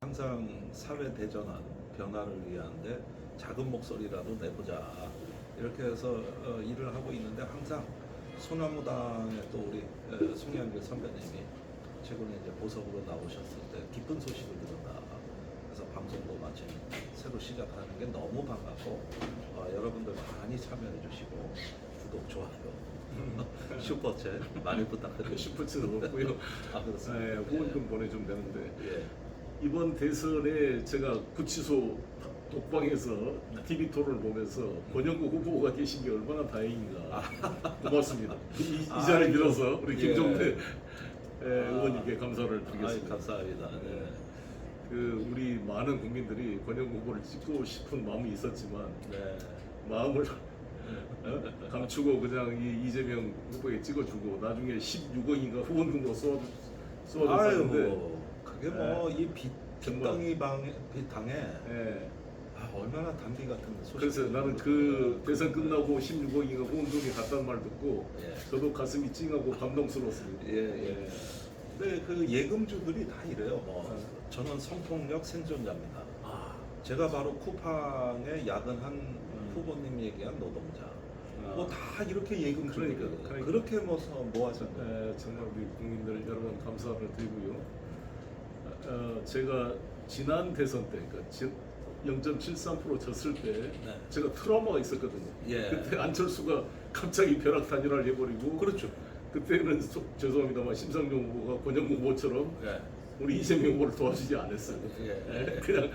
항상 사회 대전환 변화를 위한데 작은 목소리라도 내보자 이렇게 해서 일을 하고 있는데 항상 소나무당의 또 우리 송영길 선배님이 최근에 이제 보석으로 나오셨을 때 기쁜 소식을 들었다. 그래서 방송도 마침 새로 시작하는 게 너무 반갑고 여러분들 많이 참여해 주시고 구독, 좋아요, 슈퍼챗 많이 부탁드립니다. 슈퍼챗은 없고요. 아 그렇습니다. 네, 후원금 보내주면 되는데 예. 이번 대선에 제가 구치소 독방에서 TV 토론을 보면서 권영국 후보가 계신 게 얼마나 다행인가. 고맙습니다. 이 자리를 빌어서 우리 김종대 의원님께 감사를 드리겠습니다. 감사합니다. 네. 그 우리 많은 국민들이 권영국 후보를 찍고 싶은 마음이 있었지만 네. 마음을 감추고 그냥 이재명 후보에 찍어주고 나중에 16억인가 후원금으로 쏘아줬는데 아유, 그게 뭐 이 빚덩이 당에 예. 얼마나 단비 같은 소식. 그래서 나는 그 대선 끝나고 16억인가 후원금이 갔다는 말 듣고 예. 저도 가슴이 찡하고 감동스러웠습니다. 예. 근데 그 예금주들이 다 이래요. 뭐 저는 성폭력 생존자입니다. 제가 바로 쿠팡에 야근한 후보님 얘기한 노동자. 뭐 다 이렇게 예금주들이거든요. 그러니까. 그렇게 모아서 정말 우리 국민들 여러분 감사를 드리고요. 제가 지난 대선 때, 그러니까 0.73% 졌을 때 네. 제가 트라우마가 있었거든요. 예. 그때 안철수가 갑자기 벼락 단일화를 해버리고 그렇죠. 그때는 죄송합니다만 심상정 후보가 권영국 후보처럼 예. 우리 이재명 후보를 도와주지 않았어요. 예. 그냥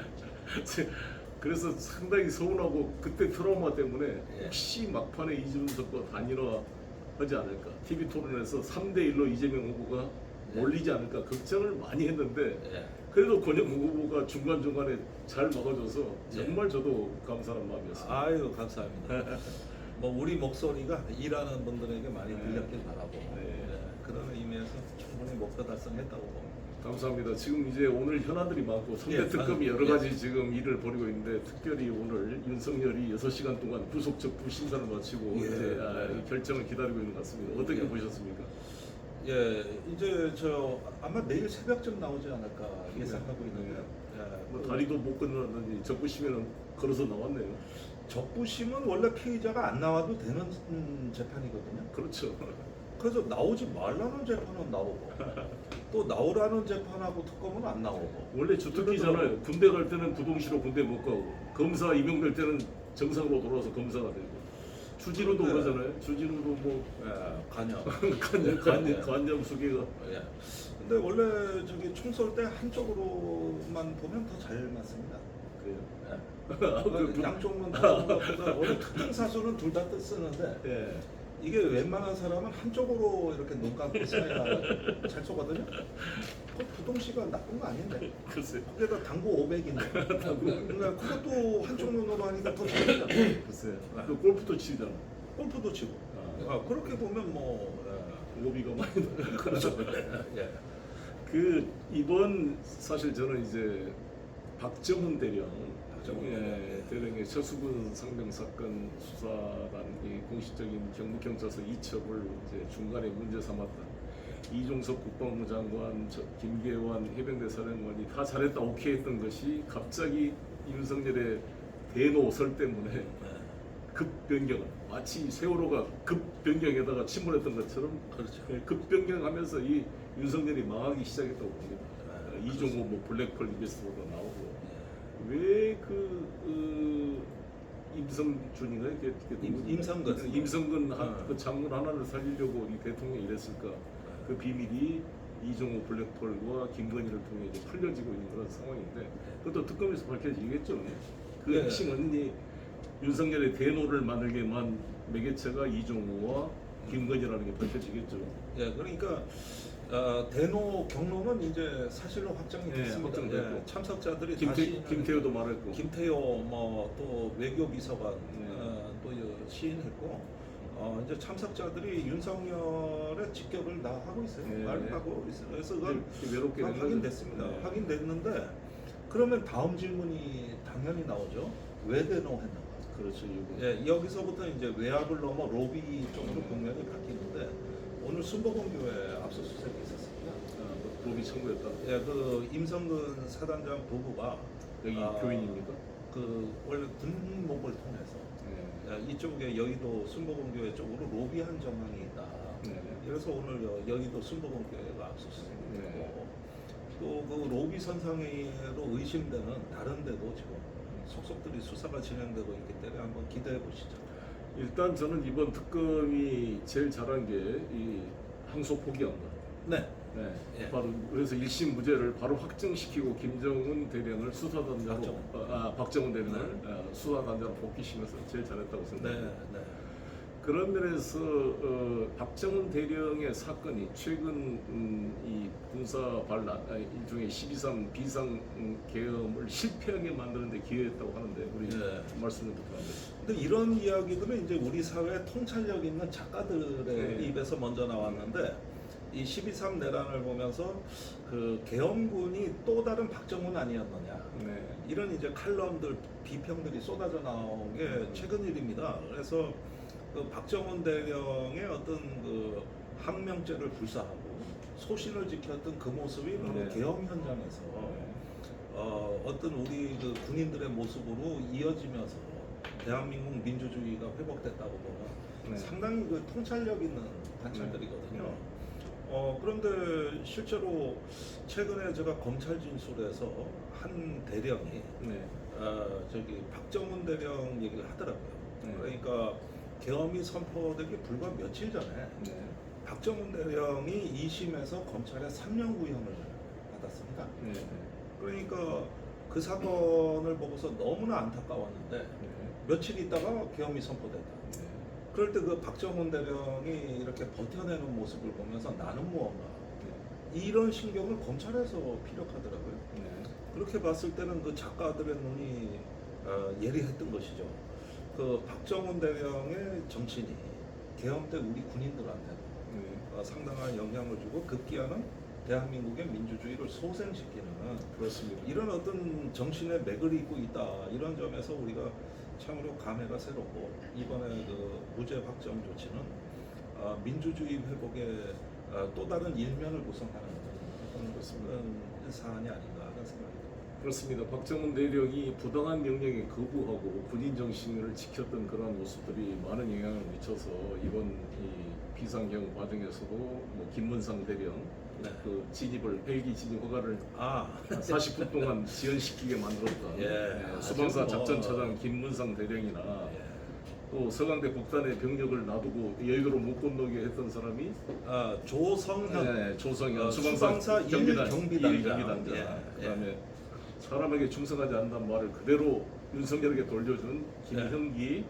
그래서 상당히 서운하고 그때 트라우마 때문에 예. 혹시 막판에 이준석과 단일화 하지 않을까, TV 토론에서 3대1로 이재명 후보가 예. 몰리지 않을까 걱정을 많이 했는데 예. 그래도 권영국 후보가 중간중간에 잘 막아줘서 예. 정말 저도 감사한 마음이었습니다. 아유 감사합니다. 뭐 우리 목소리가 일하는 분들에게 많이 들렸길 바라고 그런 의미에서 충분히 목표 달성했다고 봅니다. 감사합니다. 지금 이제 오늘 현안들이 많고 선대 예, 특검이 여러 가지 지금 일을 벌이고 있는데 특별히 오늘 윤석열이 6시간 동안 구속 적부 심사를 마치고 예. 이제 결정을 기다리고 있는 것 같습니다. 어떻게 예. 보셨습니까? 예, 이제 저 아마 내일 새벽쯤 나오지 않을까 예상하고 있는데요. 뭐 다리도 못 건너더니 적부 심에는 걸어서 나왔네요. 적부심은 원래 피의자가 안 나와도 되는 재판이거든요. 그렇죠. 그래서 나오지 말라는 재판은 나오고 또 나오라는 재판하고 특검은 안 나오고. 원래 주특기잖아요. 군대 갈 때는 부동시로 군대 못 가고 검사 임용될 때는 정상으로 돌아와서 검사가 되고 주진우도 네. 그러잖아요. 주진우도 뭐 관여. 관념 수계가 예. 근데 원래 저기 총 쏠 때 한쪽으로만 보면 더 잘 맞습니다. 그래요. 예. 양쪽만 다 원래 특정 사수는 둘 다 쓰는데 예. 이게 웬만한 사람은 한쪽으로 이렇게 눈 감고 써야 잘 쏘거든요. 그 부동시가 나쁜 거 아닌데. 글쎄. 거기다 당구 500인데. 그러니까 그것도 한쪽 눈으로 하니까 더 잘하잖아. 글쎄요. 그 골프도 치잖아. 골프도 치고. 그렇게 보면 뭐 로비가 많이 그렇죠. 예. 그 이번 사실 저는 이제 박정훈 대령, 대령의 서수근 상병 사건 수사단이 공식적인 경찰서 이첩을 이제 중간에 문제 삼았다. 이종석 국방부 장관, 김계환 해병대 사령관이 다 잘했다 오케이 했던 것이 갑자기 윤석열의 대노설 때문에 급 변경을 마치 세월호가 급 변경에다가 침몰했던 것처럼 그렇죠. 급 변경하면서 이 윤석열이 망하기 시작했다고 봅니다. 이종호 뭐 블랙펄 이베스트보다 나오고 왜 임성준인가 임성근 그 장군 하나를 살리려고 이 대통령이 이랬을까? 그 비밀이 이종호 블랙펄과 김건희를 통해 이제 풀려지고 있는 그런 상황인데 그것도 특검에서 밝혀지겠죠. 그 핵심은 이 윤석열의 대노를 만들게만 매개체가 이종호와 김건희라는 게 밝혀지겠죠. 예, 그러니까 대노 경로는 이제 사실로 확정이 됐습니다. 확정됐고. 참석자들이 김태효도 말했고. 김태효 뭐 또 외교비서관 또 시인했고 이제 참석자들이 윤석열의 직격을 다 하고 있어요. 말을 하고 있어요. 그래서 그건 외롭게 확인됐습니다. 확인됐는데 그러면 다음 질문이 당연히 나오죠. 왜 대노했는가? 그렇죠. 예, 여기서부터 이제 외압을 넘어 로비 쪽으로 국면이 바뀌는데 오늘 순복음 교회 압수수색이 있었습니다. 로비 청구였다. 예, 그 임성근 사단장 부부가 여기 교인입니까? 그 원래 군목을 통해서 네. 이쪽에 여의도 순복음교회 쪽으로 로비한 정황이 있다. 네. 그래서 오늘 여의도 순복음교회가 압수수색이 네. 됐고 또 그 로비 선상회로 의심되는 다른 데도 지금 속속들이 수사가 진행되고 있기 때문에 한번 기대해 보시죠. 일단 저는 이번 특검이 제일 잘한 게 이 항소 포기한 거. 네. 네. 예. 바로 그래서 1심 무죄를 바로 확정시키고 김정은 대령을 수사단장으로 박정훈 대령을 수사단장으로 복귀시면서 제일 잘했다고 네. 생각합니다. 네. 그런 면에서 박정훈 대령의 사건이 최근 이 군사 반란 일종의 12.3 비상 계엄을 실패하게 만드는 데 기여했다고 하는데 우리 네. 말씀 좀 부탁드립니다. 근데 이런 이야기들은 이제 우리 사회에 통찰력 있는 작가들의 네. 입에서 먼저 나왔는데 이 12.3 내란을 보면서 그 계엄군이 또 다른 박정훈 아니었느냐 네. 이런 이제 칼럼들 비평들이 쏟아져 나온 게 최근 일입니다. 그래서 그 박정훈 대령의 어떤 그 항명죄를 불사하고 소신을 지켰던 그 모습이 바로 네. 계엄 현장에서 어떤 우리 그 군인들의 모습으로 이어지면서 대한민국 민주주의가 회복됐다고 보면 네. 상당히 그 통찰력 있는 관찰들이거든요. 그런데 실제로 최근에 제가 검찰 진술에서 한 대령이 네. 저기 박정훈 대령 얘기를 하더라고요. 네. 그러니까 계엄이 선포되기 불과 며칠 전에 네. 박정훈 대령이 2심에서 검찰에 3년 구형을 받았습니다. 네. 그러니까 그 사건을 보고서 너무나 안타까웠는데 네. 며칠 있다가 계엄이 선포됐다. 네. 그럴 때 그 박정훈 대령이 이렇게 버텨내는 모습을 보면서 나는 무언가 이런 신경을 검찰에서 피력하더라고요. 네. 그렇게 봤을 때는 그 작가들의 눈이 예리했던 것이죠. 그 박정훈 대령의 정신이 계엄 때 우리 군인들한테 네. 상당한 영향을 주고 급기야는 대한민국의 민주주의를 소생시키는 그렇습니다. 이런 어떤 정신의 맥을 잇고 있다. 이런 점에서 우리가 참으로 감회가 새롭고 이번에 그 무죄 확정 조치는 민주주의 회복의 또 다른 일면을 구성하는 어떤 그런 사안이 아닌가 하는 생각이 듭니다. 그렇습니다. 박정훈 대령이 부당한 명령에 거부하고 군인 정신을 지켰던 그런 모습들이 많은 영향을 미쳐서 이번 이 비상경 과정에서도 뭐 김문상 대령 네. 그 진입을 헬기 진입 허가를 40분 동안 지연시키게 만들었던 예. 수방사 아주 뭐- 작전차장 김문상 대령이나 예. 또 서강대 북단의 병력을 놔두고 여의도로 못 건너게 했던 사람이 조성현 조성현 수방사 경비단장. 경비단장. 예. 그다음에 사람에게 충성하지 않는다는 말을 그대로 윤석열에게 돌려준 김형기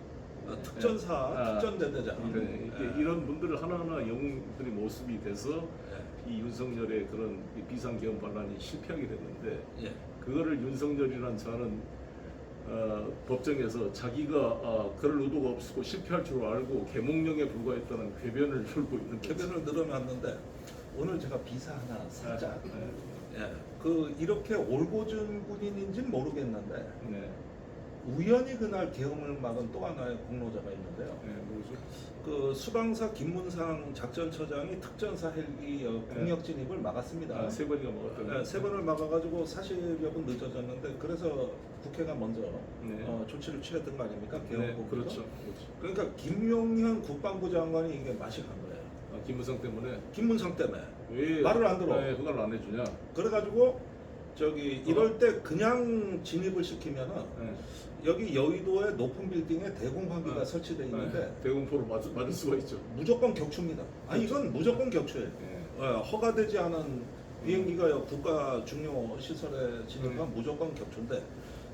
특전사 특전대대장. 이렇게 이런 분들을 하나하나 영웅들이 모습이 돼서 이 윤석열의 그런 이 비상계엄 반란이 실패하게 됐는데 예. 그거를 윤석열이라는 자는 법정에서 자기가 그럴 의도가 없고 실패할 줄 알고 계몽령에 불과했다는 궤변을 열고 있는 거죠. 궤변을 늘어놨는데 오늘 제가 비사 하나 살짝 네. 예. 그 이렇게 올고준 군인인지는 모르겠는데 네. 우연히 그날 계엄을 막은 또 하나의 공로자가 있는데요. 네. 뭐죠? 그 수방사 김문상 작전처장이 특전사 헬기 공격 진입을 막았습니다. 세 번이나 먹었던. 세 번을 막아가지고 40여 분 늦어졌는데 그래서 국회가 먼저 네. 조치를 취했던 거 아닙니까? 계엄 네. 국회가? 그렇죠. 그러니까 김용현 국방부 장관이 이게 맛이 간 거예요. 김무성 때문에 김문상 때문에 왜 말을 안 들어. 허가를 안 해주냐? 그래가지고 저기 이럴 때 그냥 진입을 시키면은 네. 여기 여의도의 높은 빌딩에 대공방기가 설치돼 있는데 대공포로 맞을 수가 있죠. 무조건 격추입니다. 아니 이건 무조건 격추예요. 네. 허가되지 않은 비행기가 국가 중요 시설에 진입하면 무조건 격추인데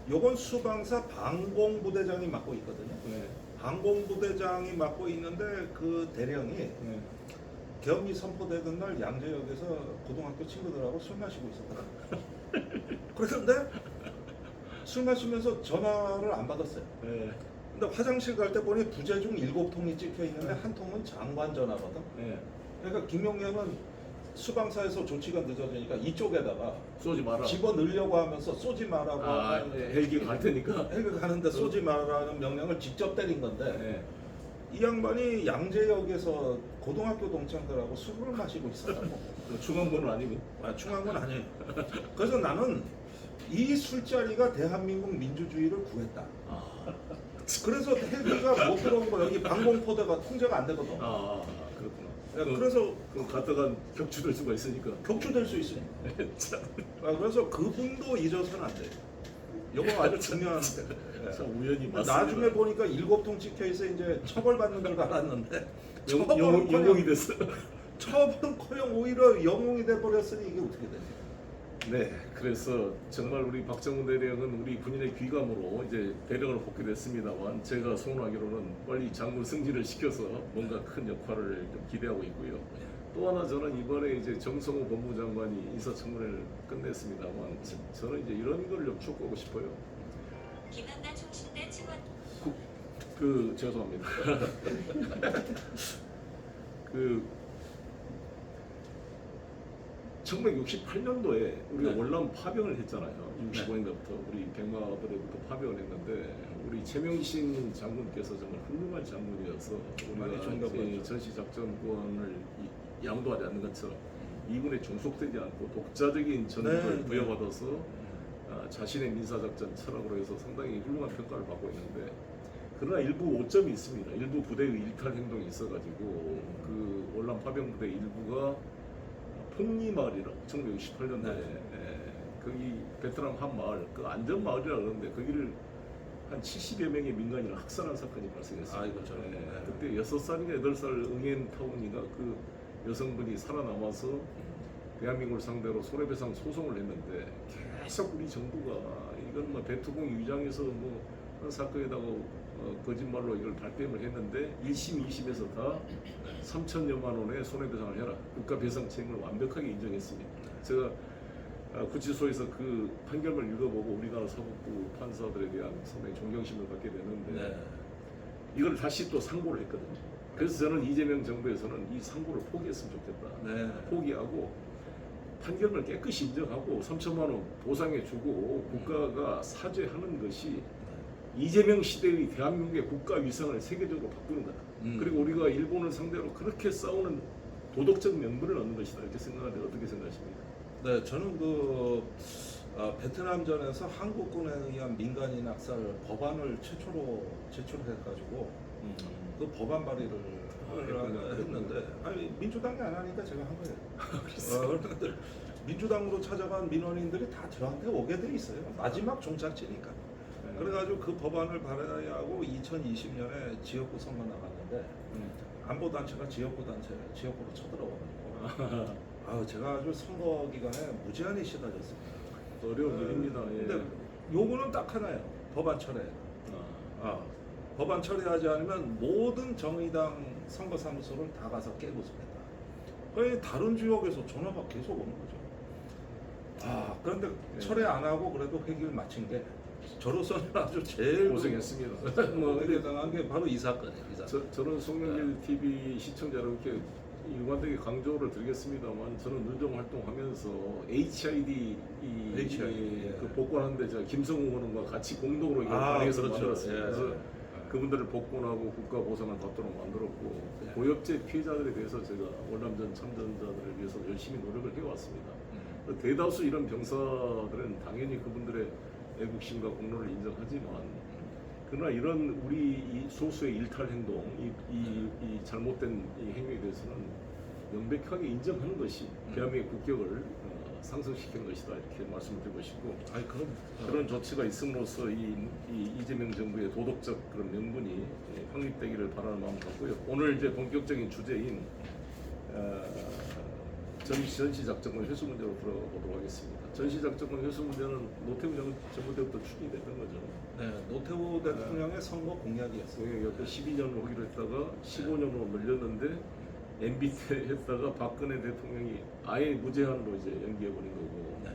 요건 수방사 방공부대장이 맡고 있거든요. 네. 방공부대장이 맡고 있는데 그 대령이 네. 계엄이 선포되던 날 양재역에서 고등학교 친구들하고 술 마시고 있었거든요. 그런데 술 마시면서 전화를 안 받았어요. 네. 근데 화장실 갈 때 보니 부재중 7통이 찍혀 있는데 한 통은 장관 전화거든. 네. 그러니까 김용현은 수방사에서 조치가 늦어지니까 이쪽에다가 쏘지 마라. 집어 넣으려고 하면서 쏘지 말라고 헬기 갈 테니까. 헬기 가는데 쏘지 말라는 명령을 직접 때린 건데 네. 이 양반이 양재역에서 고등학교 동창들하고 술을 마시고 있었다고. 중앙부는 아니고. 중요한 건 아니에요. 그래서 나는 이 술자리가 대한민국 민주주의를 구했다. 그래서 헬기가 못 들어온 거 여기 방공포대가 통제가 안 되거든. 그렇구나. 그래서 그럼 갔다가 격추될 수가 있으니까. 격추될 수 있으니까. 그래서 그분도 잊어서는 안 돼. 이거 아주 중요한. 참 우연히 맞습니다. 나중에 보니까 7통 찍혀 있어 이제 처벌받는 줄 알았는데 영웅이 됐어. 처벌은커녕 오히려 영웅이 돼 버렸으니 이게 어떻게 되지? 네, 그래서 정말 우리 박정훈 대령은 우리 군인의 귀감으로 이제 대령을 뽑게 됐습니다만 제가 소원하기로는 빨리 장군 승진을 시켜서 뭔가 큰 역할을 좀 기대하고 있고요. 또 하나 저는 이번에 이제 정성호 법무장관이 인사청문회를 끝냈습니다만 저는 이제 이런 걸 좀 촉구하고 싶어요. 김한나 총신대 측원 죄송합니다. 그 1968년도에 우리가 네. 월남 파병을 했잖아요. 65년도부터 우리 백마부대부터 파병을 했는데 우리 최명신 장군께서 정말 훌륭한 장군이어서 많이 우리가 존경받죠. 전시작전권을 양도하지 않는 것처럼 이군에 종속되지 않고 독자적인 전투를 네. 부여받아서 자신의 민사작전 철학으로 해서 상당히 훌륭한 평가를 받고 있는데 그러나 일부 오점이 있습니다. 일부 부대의 일탈 행동이 있어가지고 그 월남 파병부대 일부가 폭리마을이라고 1968년도에 네. 거기 베트남 한 마을 그 안전마을이라 그러는데 거기를 한 70여 명의 민간인을 학살한 사건이 발생했습니다. 아이고, 저런. 네. 그때 6살인가 8살 응앤타운이가 그 여성분이 살아남아서 대한민국을 상대로 손해배상 소송을 했는데 계속 우리 정부가 이건 뭐 배투공 위장해서 뭐 그런 사건에다가 거짓말로 이걸 발뺌을 했는데 1심, 2심에서 다 3천여만 원의 손해배상을 해라. 국가배상 책임을 완벽하게 인정했습니다. 제가 구치소에서 그 판결을 읽어보고 우리나라 사법부 판사들에 대한 상당히 존경심을 갖게 되는데 네. 이걸 다시 또 상고를 했거든요. 그래서 저는 이재명 정부에서는 이 상고를 포기했으면 좋겠다. 네. 포기하고 판결을 깨끗이 인정하고 3천만 원 보상해주고 국가가 사죄하는 것이 이재명 시대의 대한민국의 국가 위상을 세계적으로 바꾸는 거다. 그리고 우리가 일본을 상대로 그렇게 싸우는 도덕적 명분을 얻는 것이다. 이렇게 생각하는데 어떻게 생각하십니까? 네, 저는 베트남전에서 한국군에 의한 민간인 악살 법안을 최초로 제출해가지고 그 법안 발의를 했는데 아니 민주당이 안 하니까 제가 한 거예요. 그런데 민주당으로 찾아간 민원인들이 다 저한테 오게 돼 있어요. 마지막 종착지니까. 그래가지고 그 법안을 발의하고 2020년에 지역구 선거 나갔는데 안보 단체가 지역구로 쳐들어가지고 제가 아주 선거 기간에 무지한히 시달렸습니다. 어려운 일입니다. 예. 근데 요거는 딱 하나예요. 법안 철회. 법안 처리하지 않으면 모든 정의당 선거사무소를 다 가서 깨고 습니다. 다른 지역에서 전화가 계속 오는 거죠. 그런데 처리 안 하고 그래도 회기를 마친 게 저로서는 아주 제일 고생했습니다. 의뢰 당한 게 바로 이 사건이에요. 이 사건. 저는 송영길 TV 시청자 여러분께 일관되게 강조를 드리겠습니다만 저는 누정 활동하면서 HID 그 복권하는데 제가 김성우 의원과 같이 공동으로 이걸 발의해서 그렇죠. 만들었습니다. 그래서 그분들을 복권하고 국가 보상을 받도록 만들었고 고엽제 피해자들에 대해서 제가 월남전 참전자들을 위해서 열심히 노력을 해왔습니다. 대다수 이런 병사들은 당연히 그분들의 애국심과 공로를 인정하지만 그러나 이런 우리 이 소수의 일탈 행동, 이 잘못된 이 행위에 대해서는 명백하게 인정하는 것이 대한민국의 국격을 상승시키는 것이다 이렇게 말씀을 드리고 싶고 그런 조치가 있음으로써 이 이재명 정부의 도덕적 그런 명분이 확립되기를 바라는 마음 갖고요. 오늘 이제 본격적인 주제인 전시작전권 회수 문제로 들어보도록 하겠습니다. 전시작전권 회수 문제는 노태우 정부 때부터 추진됐던 거죠. 네, 노태우 대통령의 선거 공약이었어요. 옆에 12년으로 하기로 했다가 15년으로 늘렸는데 MB 때 했다가 박근혜 대통령이 아예 무제한으로 이제 연기해버린 거고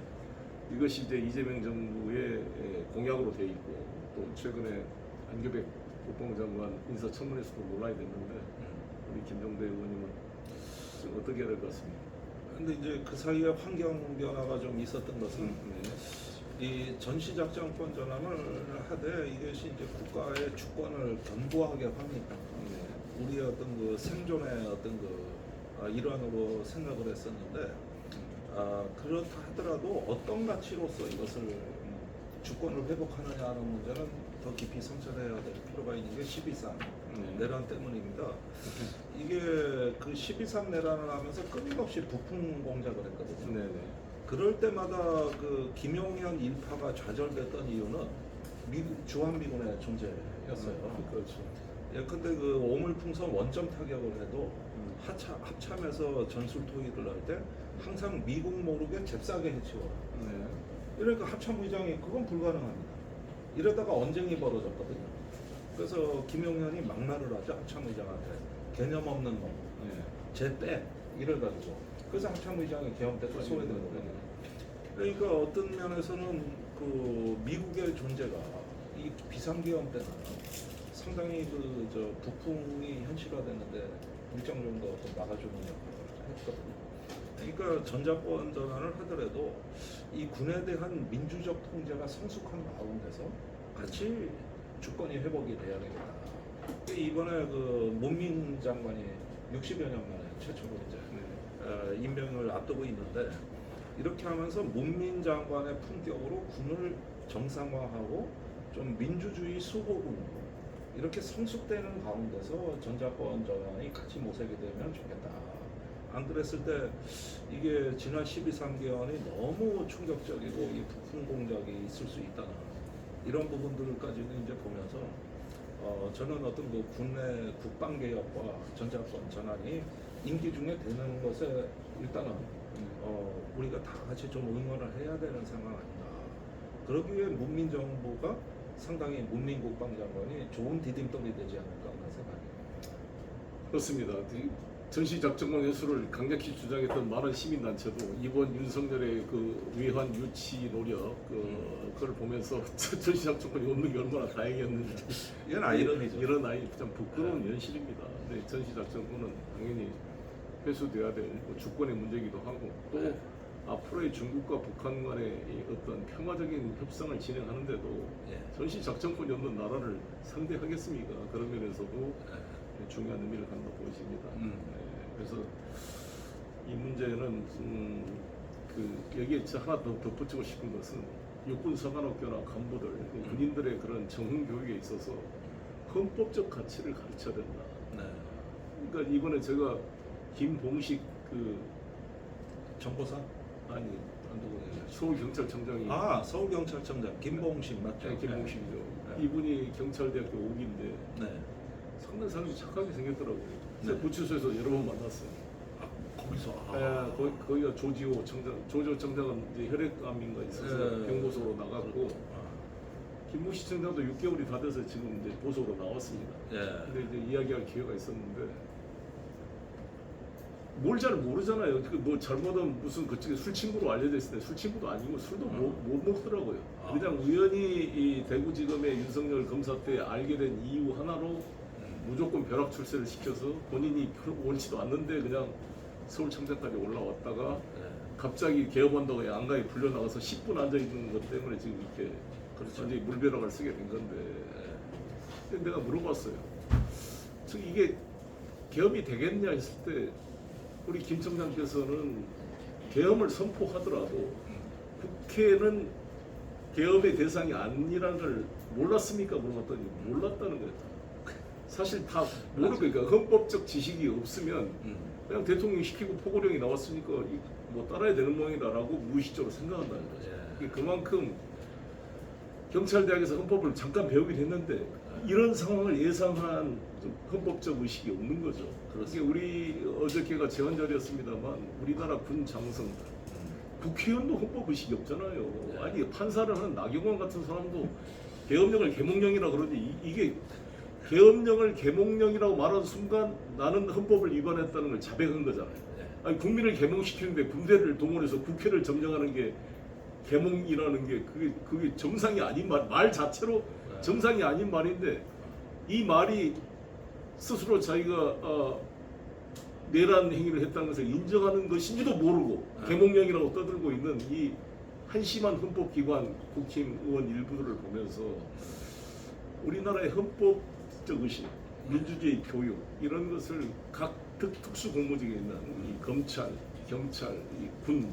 이것이 이제 이재명 정부의 공약으로 돼 있고 또 최근에 안규백 국방장관 인사청문회에서도 논란이 됐는데 우리 김종대 의원님은 지금 어떻게 해야 될 것 같습니까? 근데 이제 그 사이에 환경 변화가 좀 있었던 것은 이 전시작전권 전환을 하되 이것이 이제 국가의 주권을 견고하게 하니까 우리의 어떤 그 생존의 어떤 그 일환으로 생각을 했었는데 그렇다 하더라도 어떤 가치로서 이것을 주권을 회복하느냐 하는 문제는 더 깊이 성찰해야 될 필요가 있는 게 12.3 내란 때문입니다. 이게 그 12.3 내란을 하면서 끊임없이 부품 공작을 했거든요. 네네. 그럴 때마다 그 김용현 일파가 좌절됐던 이유는 주한미군의 존재였어요. 그렇죠. 예컨대 그 오물풍선 원점 타격을 해도 합참에서 전술 투입을 할 때 항상 미국 모르게 잽싸게 해치워요. 네. 이러니까 합참의장이 그건 불가능합니다. 이러다가 언쟁이 벌어졌거든요. 그래서 김용현이 막말을 하죠. 합참의장한테 개념 없는 놈, 네. 쟤 이래가지고 그래서 합참의장이 계엄 때 소외된 거거든요. 그러니까 어떤 면에서는 그 미국의 존재가 이 비상계엄 때는 상당히 그 북풍이 현실화됐는데 일정 정도 어떤 막아주는 역할을 했거든요. 그러니까 전자권 전환을 하더라도 이 군에 대한 민주적 통제가 성숙한 가운데서 같이 주권이 회복이 돼야 되겠다. 이번에 그 문민 장관이 60여 년 만에 최초로 이제 임명을 앞두고 있는데 이렇게 하면서 문민 장관의 품격으로 군을 정상화하고 좀 민주주의 수호군으로 이렇게 성숙되는 가운데서 전자권 전환이 같이 모색이 되면 좋겠다. 안 그랬을 때 이게 지난 12.3개헌이 너무 충격적이고 이 부품 공작이 있을 수 있다는 이런 부분들까지는 이제 보면서 저는 어떤 그 국내 국방 개혁과 전자권 전환이 임기 중에 되는 것에 일단은 우리가 다 같이 좀 응원을 해야 되는 상황 아닌가. 그러기 위해 문민정부가 상당히 문민국방장관이 좋은 디딤돌이 되지 않을까 하는 생각입니다. 그렇습니다. 이 전시작전권 연수를 강력히 주장했던 많은 시민단체도 이번 윤석열의 그 외환 유치 노력 그걸 보면서 전시작전권이 없는 게 얼마나 다행이었는지 이건 아이러니죠. 이런 참 부끄러운 현실입니다. 근데 전시작전권은 당연히 회수돼야 될 주권의 문제이기도 하고 또 네. 앞으로의 중국과 북한 간의 이 어떤 평화적인 협상을 진행하는데도 예. 전시작전권이 없는 나라를 상대하겠습니까? 그런 면에서도 중요한 의미를 갖는다 보여집니다. 그래서 이 문제는 그 여기에 하나 더 덧붙이고 싶은 것은 육군사관학교나 간부들, 군인들의 그런 정훈 교육에 있어서 헌법적 가치를 가르쳐야 된다. 네. 그러니까 이번에 제가 김봉식 그 정보사? 아니 누구예요? 서울경찰청장이 서울경찰청장 김봉식 맞죠? 네, 김봉식이죠. 네. 이분이 경찰대학교 5기인데 네. 상당히 사람이 착하게 생겼더라고요. 네. 제가 구치소에서 여러 번 만났어요. 거기서 거기가 조지호 청장, 조지호 청장은 이제 혈액암인가 있어서 네. 병보소로 나갔고 김무식 청장도 6개월이 다 돼서 지금 이제 보소로 나왔습니다. 예. 근데 이제 이야기할 기회가 있었는데 뭘 잘 모르잖아요. 뭐 잘못하면 무슨 그쪽에 술 친구로 알려져 있을 때 술 친구도 아니고 술도 못 먹더라고요. 그냥 우연히 이 대구지검의 윤석열 검사 때 알게 된 이유 하나로 무조건 벼락 출세를 시켜서 본인이 원치도 않는데 그냥 서울청장까지 올라왔다가 갑자기 개업한다고 안가에 불려 나가서 10분 앉아 있는 것 때문에 지금 이렇게 완전히 물벼락을 쓰게 된 건데 근데 내가 물어봤어요. 즉 이게 개업이 되겠냐 했을 때 우리 김 청장께서는 계엄을 선포하더라도 국회는 계엄의 대상이 아니라는 걸 몰랐습니까? 물어봤더니 몰랐다는 거예요. 사실 다 모르고 그러니까 헌법적 지식이 없으면 그냥 대통령이 시키고 포고령이 나왔으니까 뭐 따라야 되는 모양이다라고 무의식적으로 생각한다는 거죠. 예. 그만큼 경찰대학에서 헌법을 잠깐 배우긴 했는데 이런 상황을 예상한 헌법적 의식이 없는 거죠. 그게 우리 어저께가 제헌절이었습니다만 우리나라 군 장성 국회의원도 헌법 의식이 없잖아요. 아니 판사를 하는 나경원 같은 사람도 계엄령을 계몽령이라 그러는데 이게 계엄령을 계몽령이라고 말하는 순간 나는 헌법을 위반했다는 걸 자백한 거잖아요. 아니 국민을 계몽시키는데 군대를 동원해서 국회를 점령하는 게 계몽이라는 게 그게 정상이 아닌 말 자체로 정상이 아닌 말인데 이 말이 스스로 자기가 내란 행위를 했다는 것을 인정하는 것인지도 모르고 계몽령이라고 떠들고 있는 이 한심한 헌법기관 국힘 의원 일부들을 보면서 우리나라의 헌법적 의식 민주주의 교육 이런 것을 각 특수 공무직에 있는 이 검찰, 경찰, 이 군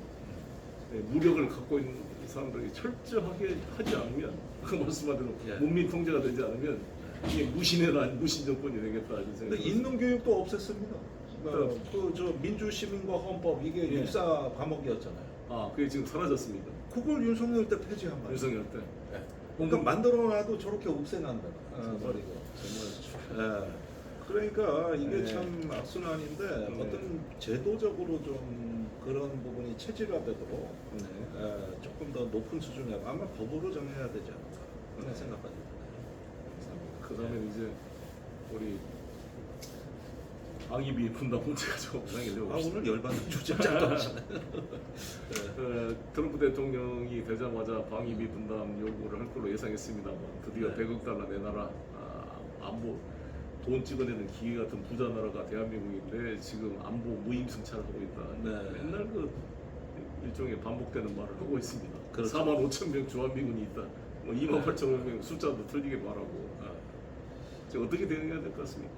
무력을 갖고 있는 사람들이 철저하게 하지 않으면 그 말씀하대로 예. 문민 통제가 되지 않으면 이게 무신해란 무신 정권이 되겠다 이런 근데 생각이 있는 교육도 없앴습니다. 그저 민주시민과 헌법 이게 예. 육사 과목이었잖아요. 아 그게 지금 사라졌습니다. 그걸 윤석열 때 폐지한 말이에요. 윤석열 때 그러니까 만들어놔도 저렇게 없애난다. 버리고. 정말 예. 그러니까 이게 네. 참 악순환인데 네. 어떤 제도적으로 좀 그런 부분이 체질화되도록 네. 조금 더 높은 수준에 아마 법으로 정해야 되지 않을까 그런 생각까지 드네요. 그 다음에 이제 우리 방위비 분담 문제가 좀 아 오늘 열받는 주제 짝도 하시네. 트럼프 대통령이 되자마자 방위비 분담 요구를 할 걸로 예상했습니다만 드디어 네. 100억 달러 내놔라 안보 돈 찍어내는 기계 같은 부자 나라가 대한민국인데 지금 안보 무임승차를 하고 있다. 네. 맨날 그 일종의 반복되는 말을 하고 있습니다. 그렇죠. 4만 5천 명 주한미군이 있다. 뭐 2만 8천 명 숫자도 틀리게 말하고 이제 어떻게 대응해야 될 것 같습니까?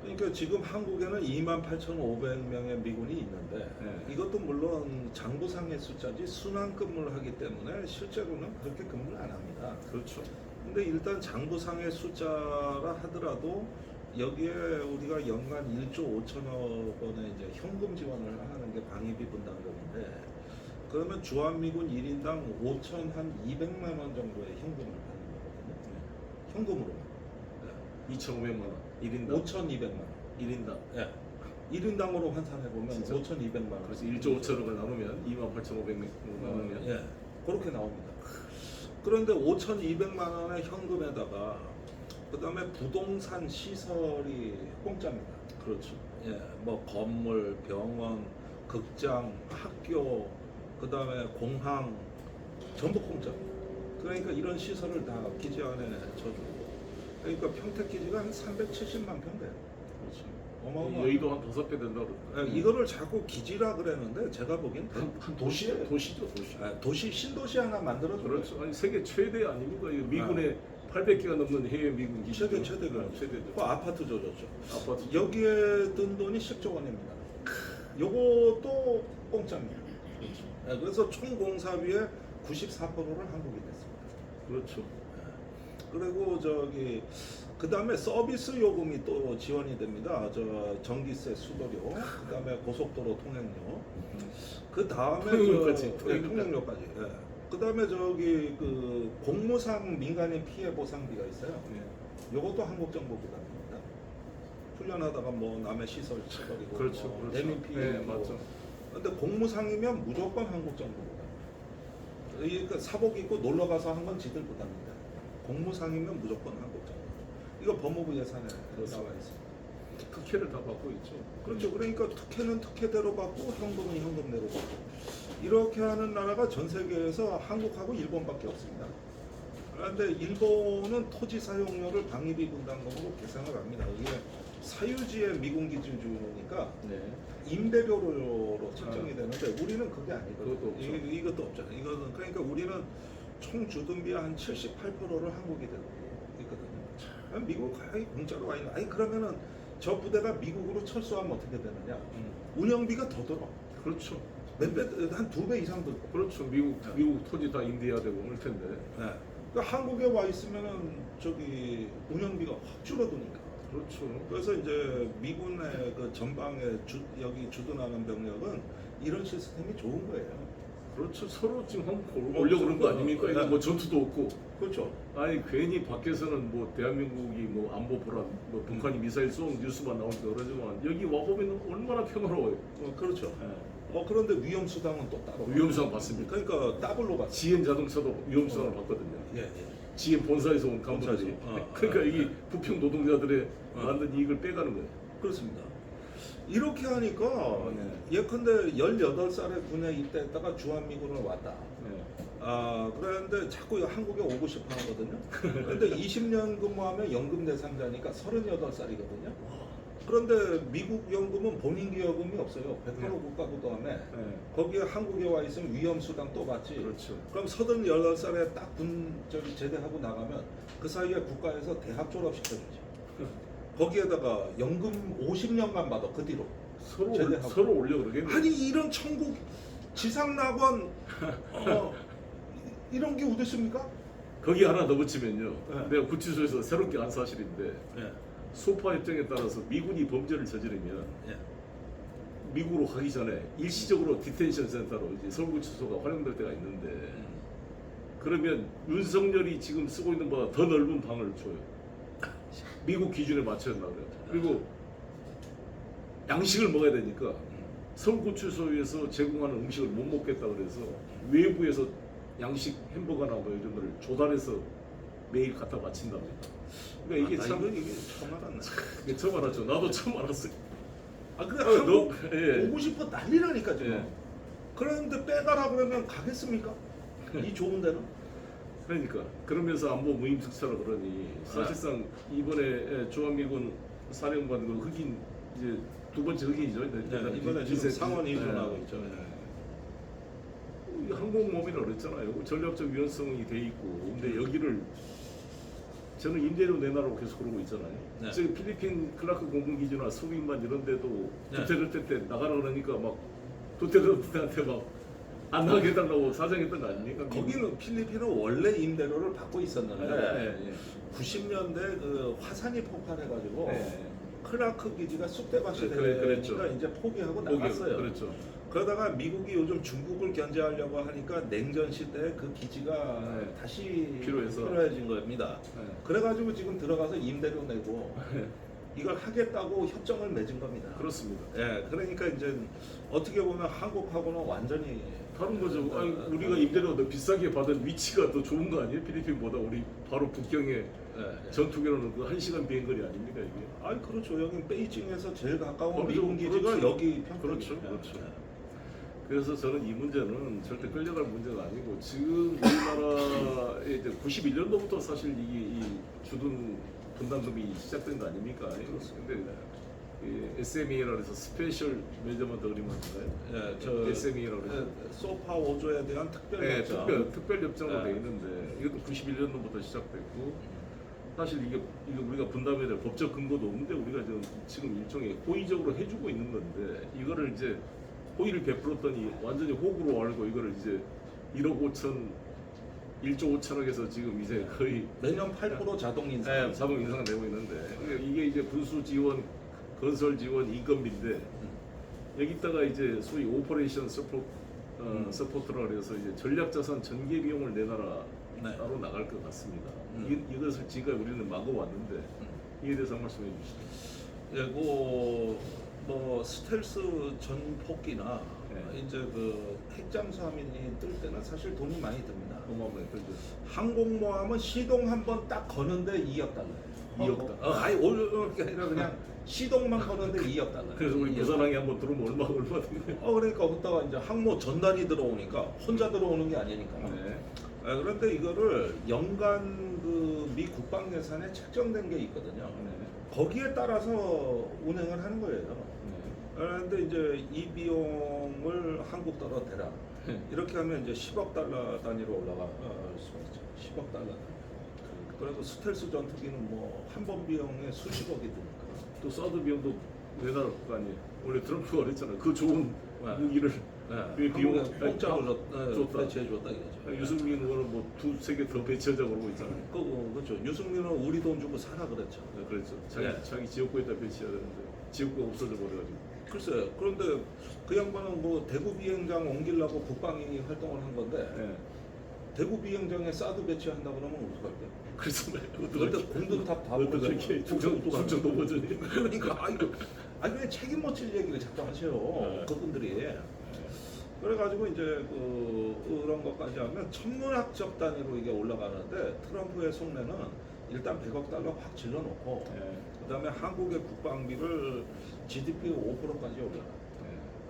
그러니까 지금 한국에는 28,500명의 미군이 있는데 네. 이것도 물론 장부상의 숫자지 순환 근무를 하기 때문에 실제로는 그렇게 근무를 안 합니다. 그렇죠. 근데 일단 장부상의 숫자라 하더라도 여기에 우리가 연간 1조 5천억 원의 이제 현금 지원을 하는 게 방위비 분담금인데 그러면 주한미군 1인당 5,200만 원 정도의 현금을 받는 거거든요. 현금으로. 2,500만 원 1인당 5,200만 원. 1인당 예. 1인당으로 환산해 보면 진짜? 5,200만 원. 그래서 1조 5천억을 나누면 28,500만 원이면 예. 그렇게 나옵니다. 그런데 5,200만 원의 현금에다가 그다음에 부동산 시설이 공짜입니다. 그렇죠. 예. 뭐 건물, 병원, 극장, 학교, 그다음에 공항 전부 공짜입니다. 그러니까 이런 시설을 다 기지 안에 쳐주고 그러니까 평택 기지가 한 370만 평 돼요. 그렇죠. 어마어마. 여의도 한 5배 된다고 그러더라고요. 이거를 자꾸 기지라 그랬는데 제가 보기엔 한 도시예요. 도시죠, 도시. 도시 신도시 하나 만들어줘. 그렇죠. 아니 세계 최대 아닙니까? 이 미군의 800개가 넘는 해외 미군 기지. 최대가 최대죠. 그 아파트 줘줬죠. 아파트. 여기에 든 돈이 10조 원입니다. 요것도 공짜입니다. 그렇죠. 그래서 총 공사비의 94%를 한국이 됐습니다. 그렇죠. 그리고 저기 그 다음에 서비스 요금이 또 지원이 됩니다. 저 전기세, 수도료, 그 다음에 고속도로 통행료, 그 다음에 통행료까지, 통행료까지. 예. 그 다음에 저기 그 공무상 민간인 피해 보상비가 있어요. 네. 요것도 한국 정부 부담입니다. 훈련하다가 뭐 남의 시설 치버리고 그렇죠. 뭐 그렇죠. 내민 피해. 네, 맞죠. 근데 공무상이면 무조건 한국 정부 부담. 그러니까 사복 입고 놀러 가서 한 건 지들 부담입니다. 공무상이면 무조건 한국 정부. 이거 법무부 예산에 그렇습니다. 나와 있습니다. 특혜를 다 받고 있죠. 그렇죠. 그러니까 특혜는 특혜대로 받고 현금은 현금대로 받고 이렇게 하는 나라가 전 세계에서 한국하고 일본밖에 없습니다. 그런데 일본은 토지 사용료를 방위비 분담금으로 계산을 합니다. 이게 사유지의 미군 기지 주니까 네. 임대료로 책정이 되는데 우리는 그게 아니거든요. 그것도 없죠. 이것도 없잖아요. 이거는 그러니까 우리는 총 주둔비의 한 78%를 한국이 되고 있거든요. 미국 거의 공짜로 와 있는. 아니 그러면은 저 부대가 미국으로 철수하면 어떻게 되느냐? 운영비가 더 들어. 그렇죠. 한 2배 이상 들고. 그렇죠. 미국 토지 다 인디해야 되고 그럴 텐데. 네. 그러니까 한국에 와 있으면은 저기 운영비가 확 줄어드니까. 그렇죠. 그래서 이제 미군의 그 전방에 여기 주둔하는 병력은 이런 시스템이 좋은 거예요. 그렇죠. 서로 지금 한국 올려 그런 거 아닙니까? 이거 뭐 전투도 없고. 그렇죠. 아니 괜히 밖에서는 뭐 대한민국이 뭐 안보 불안, 뭐 북한이 미사일 쏘는 뉴스만 나오니까 그러지만 여기 와 보면 얼마나 평화로워요. 그렇죠. 예. 그런데 위험 수당은 또 따로. 위험수당 받습니다. 그러니까 더블로 받. GM 자동차도 위험수당을 받거든요. 예. GM 본사에서 온 간부들이. 본사에서. 그러니까 이게 부평 노동자들의 만든 이익을 빼가는 거예요. 그렇습니다. 이렇게 하니까 네. 예컨대 18살에 군에 입대했다가 주한미군을 왔다. 네. 그런데 자꾸 한국에 오고 싶어 하거든요. 근데 20년 근무하면 연금 대상자니까 38살이거든요. 그런데 미국 연금은 본인 기여금이 없어요. 108호 네. 국가부도함에 네. 거기에 한국에 와 있으면 위험수당 또 받지. 그렇죠. 그럼 38살에 딱 군 제대하고 나가면 그 사이에 국가에서 대학 졸업시켜주지. 거기에다가 연금 50년간 받아 그 뒤로. 서로 제대하고. 서로 올려 그러겠네. 아니 이런 천국 지상낙원 이런 게 어디 있습니까? 거기 하나 더 붙이면요. 네. 내가 구치소에서 새롭게 안 사실인데 예. 소파 협정에 따라서 미군이 범죄를 저지르면 예. 미국으로 가기 전에 일시적으로 디텐션 센터로 이제 서울구치소가 활용될 때가 있는데 그러면 윤석열이 지금 쓰고 있는 보다 더 넓은 방을 줘요. 미국 기준에 맞춰야 된다고 그래요. 그리고 양식을 먹어야 되니까 서울구치소에서 제공하는 음식을 못 먹겠다 그래서 외부에서 양식 햄버거나 뭐 이런 거를 조달해서 매일 갖다 바친답니다. 그러니까 이게 참 이게 처음 알았네. 이게 처음 알았죠. 나도 처음 알았어요. 아 근데 너- 한국 예. 오고 싶어 난리라니까 지금. 예. 그런데 빼가라 그러면 가겠습니까? 이 좋은 데는? 그러니까 그러면서 안보 무임승차라 그러니 사실상 이번에 주한미군 사령관 그 흑인 이제 두 번째 흑인이죠. 이번에 지금 상원 이전하고 있죠. 항공모함이라 그랬잖아요. 전략적 위헌성이 돼 있고 근데 여기를 저는 임대료 내놔라고 계속 그러고 있잖아요. 네. 저기 필리핀 클라크 공군기지나 수비만 이런 데도 네. 두테르테 때 나가라 그러니까 막 두테르테한테 막 안 나가게 해달라고 사정했던 거 아닙니까? 거기는 필리핀은 원래 임대료를 받고 있었는데 네. 90년대 그 화산이 폭발해가지고 네. 클라크 기지가 쑥대밭이 그랬죠. 되니까 이제 포기하고 거기, 나갔어요. 그렇죠. 그러다가 미국이 요즘 중국을 견제하려고 하니까 냉전 시대에 그 기지가 네. 다시 필요해서. 필요해진 겁니다. 네. 그래가지고 지금 들어가서 임대료 내고 이걸 하겠다고 협정을 맺은 겁니다. 그렇습니다. 예, 그러니까 이제 어떻게 보면 한국하고는 완전히 다른 거죠. 아니, 우리가 임대료 더 비싸게 받은 위치가 더 좋은 거 아니에요? 필리핀보다 우리 바로 북경에 예. 전투기로는 그 1시간 비행거리 아닙니까 이게? 아니 그렇죠. 여기 베이징에서 제일 가까운 그렇죠. 미군 기지가 그렇죠. 여기 평택. 그렇죠. 그래서 저는 이 문제는 절대 끌려갈 문제가 아니고 지금 우리나라에 이제 91년도부터 사실 이게 이 주둔 분담금이 시작된 거 아닙니까? 그런데 SME라고 해서 스페셜 메저먼트 어그리먼트인가요? 예, 저 SME라고 해서 소파 5조에 대한 특별 네, 협정. 특별 협정으로 네. 돼 있는데 이것도 91년도부터 시작됐고 사실 이게 우리가 분담해야 될 법적 근거도 없는데 우리가 지금 일종의 호의적으로 해주고 있는 건데 이거를 이제 호의를 베풀었더니 완전히 호구로 알고 이거를 이제 1억 5천 1조 5천억에서 지금 이제 거의 매년 8% 자동 인상. 네, 자동 인상을 내고 있는데 그러니까 이게 이제 군수 지원, 건설 지원, 인건비인데 여기다가 이제 소위 오퍼레이션 서포트라 그래서 이제 전략자산 전개 비용을 내놔라 네. 따로 나갈 것 같습니다. 이것을 지금까지 우리는 막아왔는데 이에 대해서 한 말씀해 주시죠. 예, 뭐 스텔스 전폭기나 네. 이제 그 핵잠수함이 뜰 때는 사실 돈이 많이 듭니다. 어마어마하게 들죠. 항공모함은 시동 한 번 딱 거는데 2억 달러예요. 2억 달러. 아니 올려놓을 게 아니라 그냥 시동만 거는데 2억 달러. 그래서 우리 부산항에 한번 들어오면 얼마 되냐. 그러니까 그때가 이제 항모 전단이 들어오니까 혼자 들어오는 게 아니니까. 네. 그런데 이거를 연간 그 미 국방 예산에 책정된 게 있거든요. 네. 거기에 따라서 운행을 하는 거예요. 네. 그런데 이제 이 비용을 한국 달러 대라. 이렇게 하면 이제 10억 달러 단위로 올라갈 수가 있죠. 10억 달러. 그래도 스텔스 전투기는 뭐 한 번 비용에 수십억이 드니까. 또 사드 비용도 내달 거 아니에요. 원래 트럼프가 그랬잖아요. 그 좋은 네. 무기를 왜 비용 공짜로 줬다. 배치해줬다 이거죠. 유승민 의원은 뭐 두세 개 더 배치하자고 그러고 있잖아요. 그렇죠. 유승민은 우리 돈 주고 사라 그랬죠. 네, 그랬죠. 네. 자기 지역구에다 배치해야 되는데 지역구가 없어져 버려가지고. 글쎄요. 그런데 그 양반은 뭐 대구 비행장 옮기려고 국방위 활동을 한 건데 네. 대구 비행장에 사드 배치한다 그러면 어떡할까요? 그래서 그때 공든탑 다 어떻게 충청도 버전이. 그러니까 아니 그냥 책임 못 질 얘기를 자꾸 하셔요. 네. 그분들이. 그래가지고 이제 그런 것까지 하면 천문학적 단위로 이게 올라가는데 트럼프의 속내는 일단 100억 달러 확 질러놓고 네. 그다음에 한국의 국방비를 GDP 5%까지 올려라.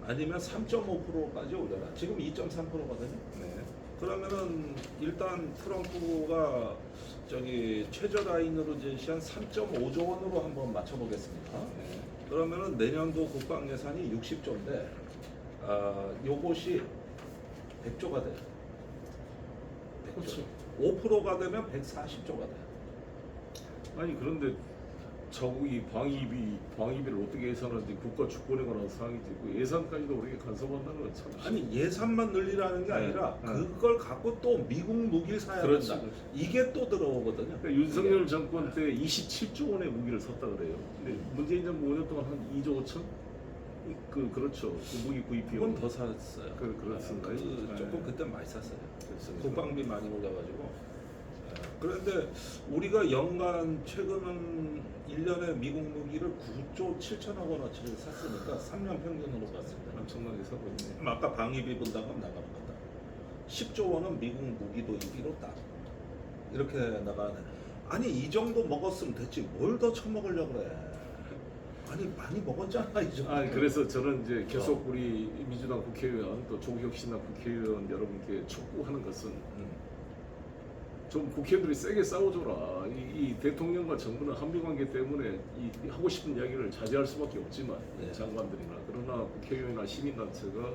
아니면 3.5%까지 올려라. 지금 2.3%거든요. 네. 그러면은 일단 트럼프가 저기 최저 라인으로 제시한 3.5조 원으로 한번 맞춰보겠습니다. 네. 그러면은 내년도 국방 예산이 60조인데 요것이 100조가 돼요. 100조. 그렇죠. 5%가 되면 140조가 돼요. 아니 그런데 자국이 방위비를 어떻게 예산하는지 국가 주권에 관한 사항이지 그 예산까지도 우리가 간섭한다는 건 참. 아니 예산만 늘리라는 게 네. 아니라 네. 그걸 갖고 또 미국 무기를 사야 그렇지, 된다. 그렇지. 이게 또 들어오거든요. 그러니까 윤석열 정권 때 27조 원의 무기를 샀다 그래요. 근데 문재인 정부 5년 동안 한 2조 5천? 그렇죠. 그 무기 구입 비용. 그건 더 샀어요. 그렇습니다. 네. 조금 그때 많이 샀어요. 그렇습니다. 국방비 많이 올려가지고. 그런데 우리가 연간 최근은 1년에 미국 무기를 9조 7천억 원어치를 샀으니까 3년 평균으로 봤을 때는 엄청나게 사고 있네. 아까 방위비 분담금 나가는 거다. 10조 원은 미국 무기 도입비로 딱 이렇게 나가네. 아니 이 정도 먹었으면 됐지 뭘 더 처먹으려고 그래. 아니 많이 먹었잖아 이 정도. 그래서 저는 이제 계속 우리 민주당 국회의원 또 조국혁신당 국회의원 여러분께 촉구하는 것은 좀 국회의원들이 세게 싸워줘라. 이 대통령과 정부는 한미 관계 때문에 이 하고 싶은 이야기를 자제할 수밖에 없지만 네. 장관들이나 그러나 국회의원이나 시민단체가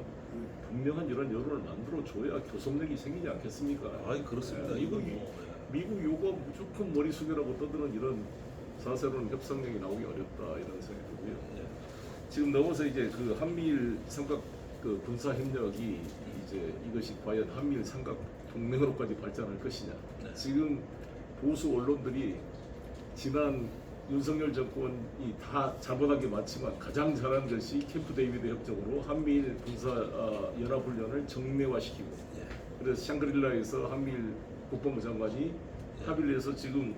분명한 이런 여론을 만들어줘야 교섭력이 생기지 않겠습니까? 아이 그렇습니다. 네, 이건 미국이- 뭐 미국 요구 무조건 머리 숙여라고 떠드는 이런 사세로는 협상력이 나오기 어렵다 이런 생각이 들고요. 예. 지금 넘어서 이제 그 한미일 삼각 그 군사 협력이 이제 이것이 과연 한미일 삼각 동맹으로까지 발전할 것이냐. 네. 지금 보수 언론들이 지난 윤석열 정권이 다 잘못하게 많지만 가장 잘한 것이 캠프 데이비드 협정으로 한미일 군사 연합훈련을 정례화시키고 예. 그래서 샹그릴라에서 한미일 국방부 장관이 예. 합의를 해서 지금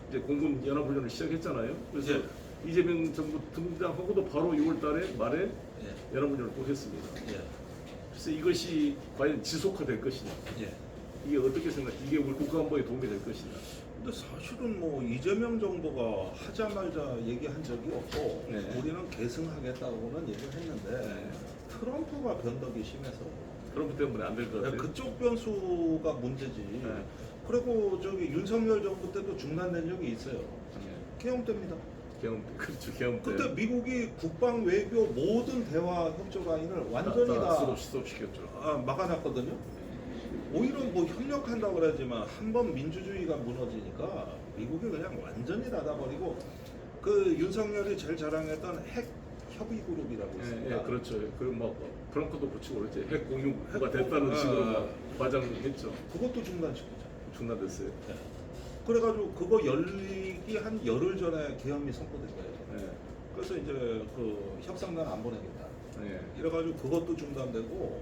이제 공군 연합훈련을 시작했잖아요. 그래서 예. 이재명 정부 등장하고도 바로 6월달에 말에 예. 연합훈련을 또 했습니다. 예. 그래서 이것이 과연 지속화될 것이냐, 예. 이게 어떻게 생각? 이게 우리 국가안보에 도움이 될 것이냐. 근데 사실은 뭐 이재명 정부가 하자마자 얘기한 적이 없고 네. 우리는 계승하겠다고는 얘기를 했는데 네. 트럼프가 변덕이 심해서 그런 것 때문에 안 될 것 같아요. 그쪽 변수가 문제지. 네. 그리고 저기 윤석열 정부 때도 중단된 적이 있어요. 네. 계엄 때입니다. 계엄 그렇죠. 계엄 때. 그때 미국이 국방 외교 모든 대화 협조 라인을 완전히 다 스톱시켰죠. 막아놨거든요. 오히려 뭐 협력한다고 그러지만 한 번 민주주의가 무너지니까 미국이 그냥 완전히 닫아버리고 그 윤석열이 제일 자랑했던 핵 협의 그룹이라고 있습니다. 예, 그렇죠. 그리고 막 프랑크도 붙이고 그랬지. 핵 공유가 핵 됐다는 공유, 식으로 아. 막 과장했죠. 그것도 중단시키죠. 중단됐어요. 그래가지고 그거 열리기 한 열흘 전에 계엄이 선포된 거예요. 예. 그래서 이제 그 협상단 안 보내겠다. 예. 이래가지고 그것도 중단되고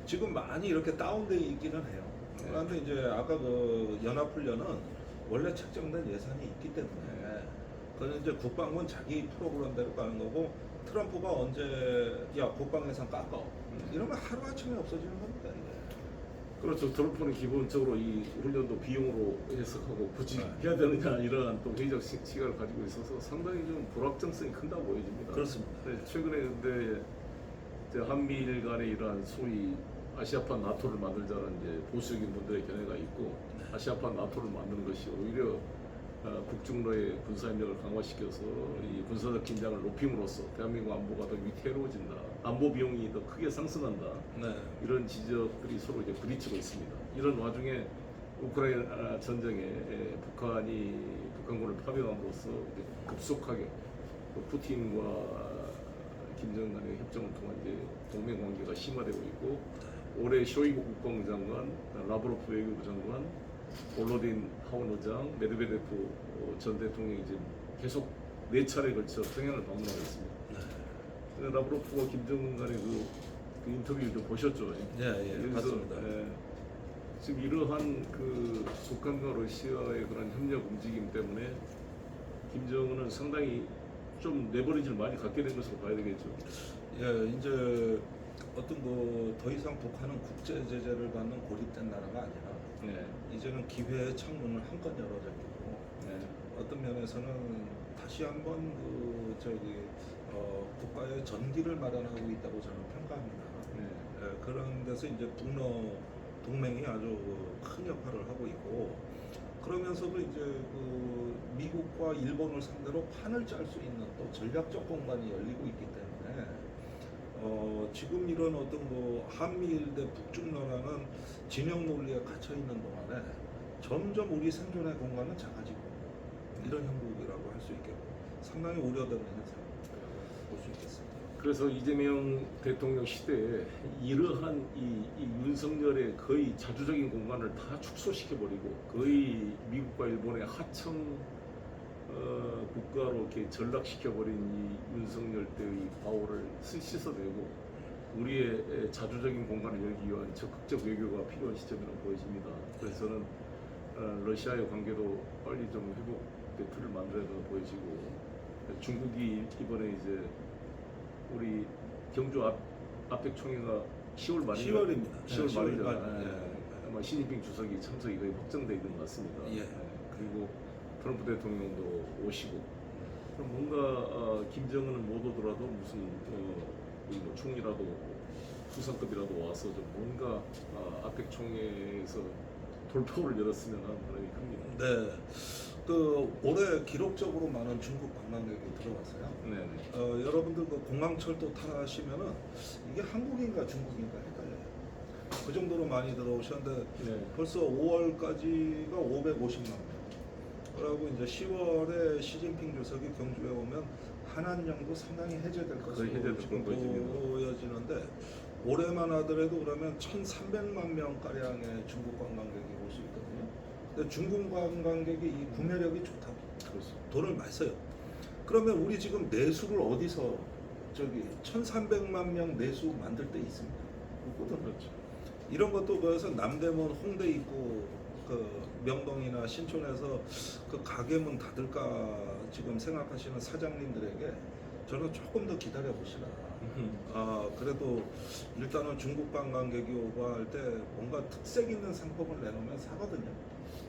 지금 많이 이렇게 다운돼 있기는 해요. 네. 그런데 이제 아까 그 연합훈련은 원래 책정된 예산이 있기 때문에 그건 이제 국방은 자기 프로그램대로 가는 거고 트럼프가 언제 야 국방 예산 깎아 이러면 하루 아침에 없어지는 겁니다. 이게. 그렇죠. 트럼프는 기본적으로 이 훈련도 비용으로 해석하고 굳이 네. 해야 되느냐 이러한 또 회의적 시각을 가지고 있어서 상당히 좀 불확정성이 큰다고 보여집니다. 그렇습니다. 네, 최근에 근데 이제 한미일 간의 이러한 소위 아시아판 나토를 만들자는 이제 보수적인 분들의 견해가 있고 아시아판 나토를 만드는 것이 오히려 북중로의 군사협력을 강화시켜서 이 군사적 긴장을 높임으로써 대한민국 안보가 더 위태로워진다. 안보 비용이 더 크게 상승한다. 네. 이런 지적들이 서로 이제 부딪히고 있습니다. 이런 와중에 우크라이나 전쟁에 북한군을 파병함으로써 이제 급속하게 또 푸틴과 김정은 간의 협정을 통한 이제 동맹 관계가 심화되고 있고 올해 쇼이구 국방장관, 라브로프 외교부 장관, 볼로딘 하원 의장, 메드베데프 전 대통령이 이제 계속 4차례에 걸쳐 평양을 방문하고 있습니다. 네. 라브로프와 김정은 간의 그 인터뷰 좀 보셨죠? 예, 여기서, 봤습니다. 지금 이러한 그 북한과 러시아의 그런 협력 움직임 때문에 김정은은 상당히 좀 레버리지를 많이 갖게 된 것으로 봐야 되겠죠. 예, 이제 어떤 뭐 더 이상 북한은 국제 제재를 받는 고립된 나라가 아니라 네. 이제는 기회의 창문을 한껏 열어져 있고 네. 어떤 면에서는 다시 한번 그 국가의 전기를 마련하고 있다고 저는 평가합니다. 네. 예, 그런 데서 이제 북러 동맹이 아주 큰 역할을 하고 있고 그러면서도 이제 그 미국과 일본을 상대로 판을 짤 수 있는 또 전략적 공간이 열리고 있기 때문에 지금 이런 어떤 뭐 한미일 대 북중러라는 진영 논리에 갇혀 있는 동안에 점점 우리 생존의 공간은 작아지고 이런 형국이라고 할 수 있겠고 상당히 우려되는 현상 볼 수 있겠습니다. 그래서 이재명 대통령 시대에 이러한 이 윤석열의 거의 자주적인 공간을 다 축소시켜버리고 거의 미국과 일본의 하청 국가로 이렇게 전락시켜버린 이 윤석열 때의 바오를 씻어내고 우리의 자주적인 공간을 열기 위한 적극적 외교가 필요한 시점이라고 보여집니다. 그래서 저는 러시아의 관계도 빨리 좀 회복될 틀을 만들어야 된다고 보여지고 중국이 이번에 이제 우리 경주 아펙 총회가 10월 말인가? 10월입니다. 10월 말이잖아요. 네. 아마 시진핑 주석이 참석이 거의 확정돼 있는 것 같습니다. 예. 그리고 트럼프 대통령도 오시고 그럼 뭔가 김정은은 못 오더라도 무슨 우리 뭐 총리라도 수상급이라도 와서 좀 뭔가 아펙 총회에서 돌파구를 열었으면 하는 바람이 큽니다. 네. 그 올해 기록적으로 많은 중국 관광객이 들어왔어요. 네네. 여러분들 그 공항철도 타시면은 이게 한국인가 중국인가 헷갈려요. 그 정도로 많이 들어오셨는데 네. 벌써 5월까지가 550만 명. 그리고 이제 10월에 시진핑 주석이 경주에 오면 한한령도 상당히 해제될 것으로 해제될 지금 보여집니다. 보여지는데 올해만 하더라도 그러면 1,300만 명 가량의 중국 관광객이 올 수 있거든요. 근데 중국 관광객이 이 구매력이 좋다고 그렇습니다. 돈을 많이 써요. 그러면 우리 지금 내수를 어디서 저기 1,300만 명 내수 만들 때 있습니다. 없거든요. 그렇죠. 이런 것도 그래서 남대문 홍대 입구 그 명동이나 신촌에서 그 가게문 닫을까 지금 생각하시는 사장님들에게 저는 조금 더 기다려 보시라. 그래도 일단은 중국 관광객이 오고 할 때 뭔가 특색 있는 상품을 내놓으면 사거든요.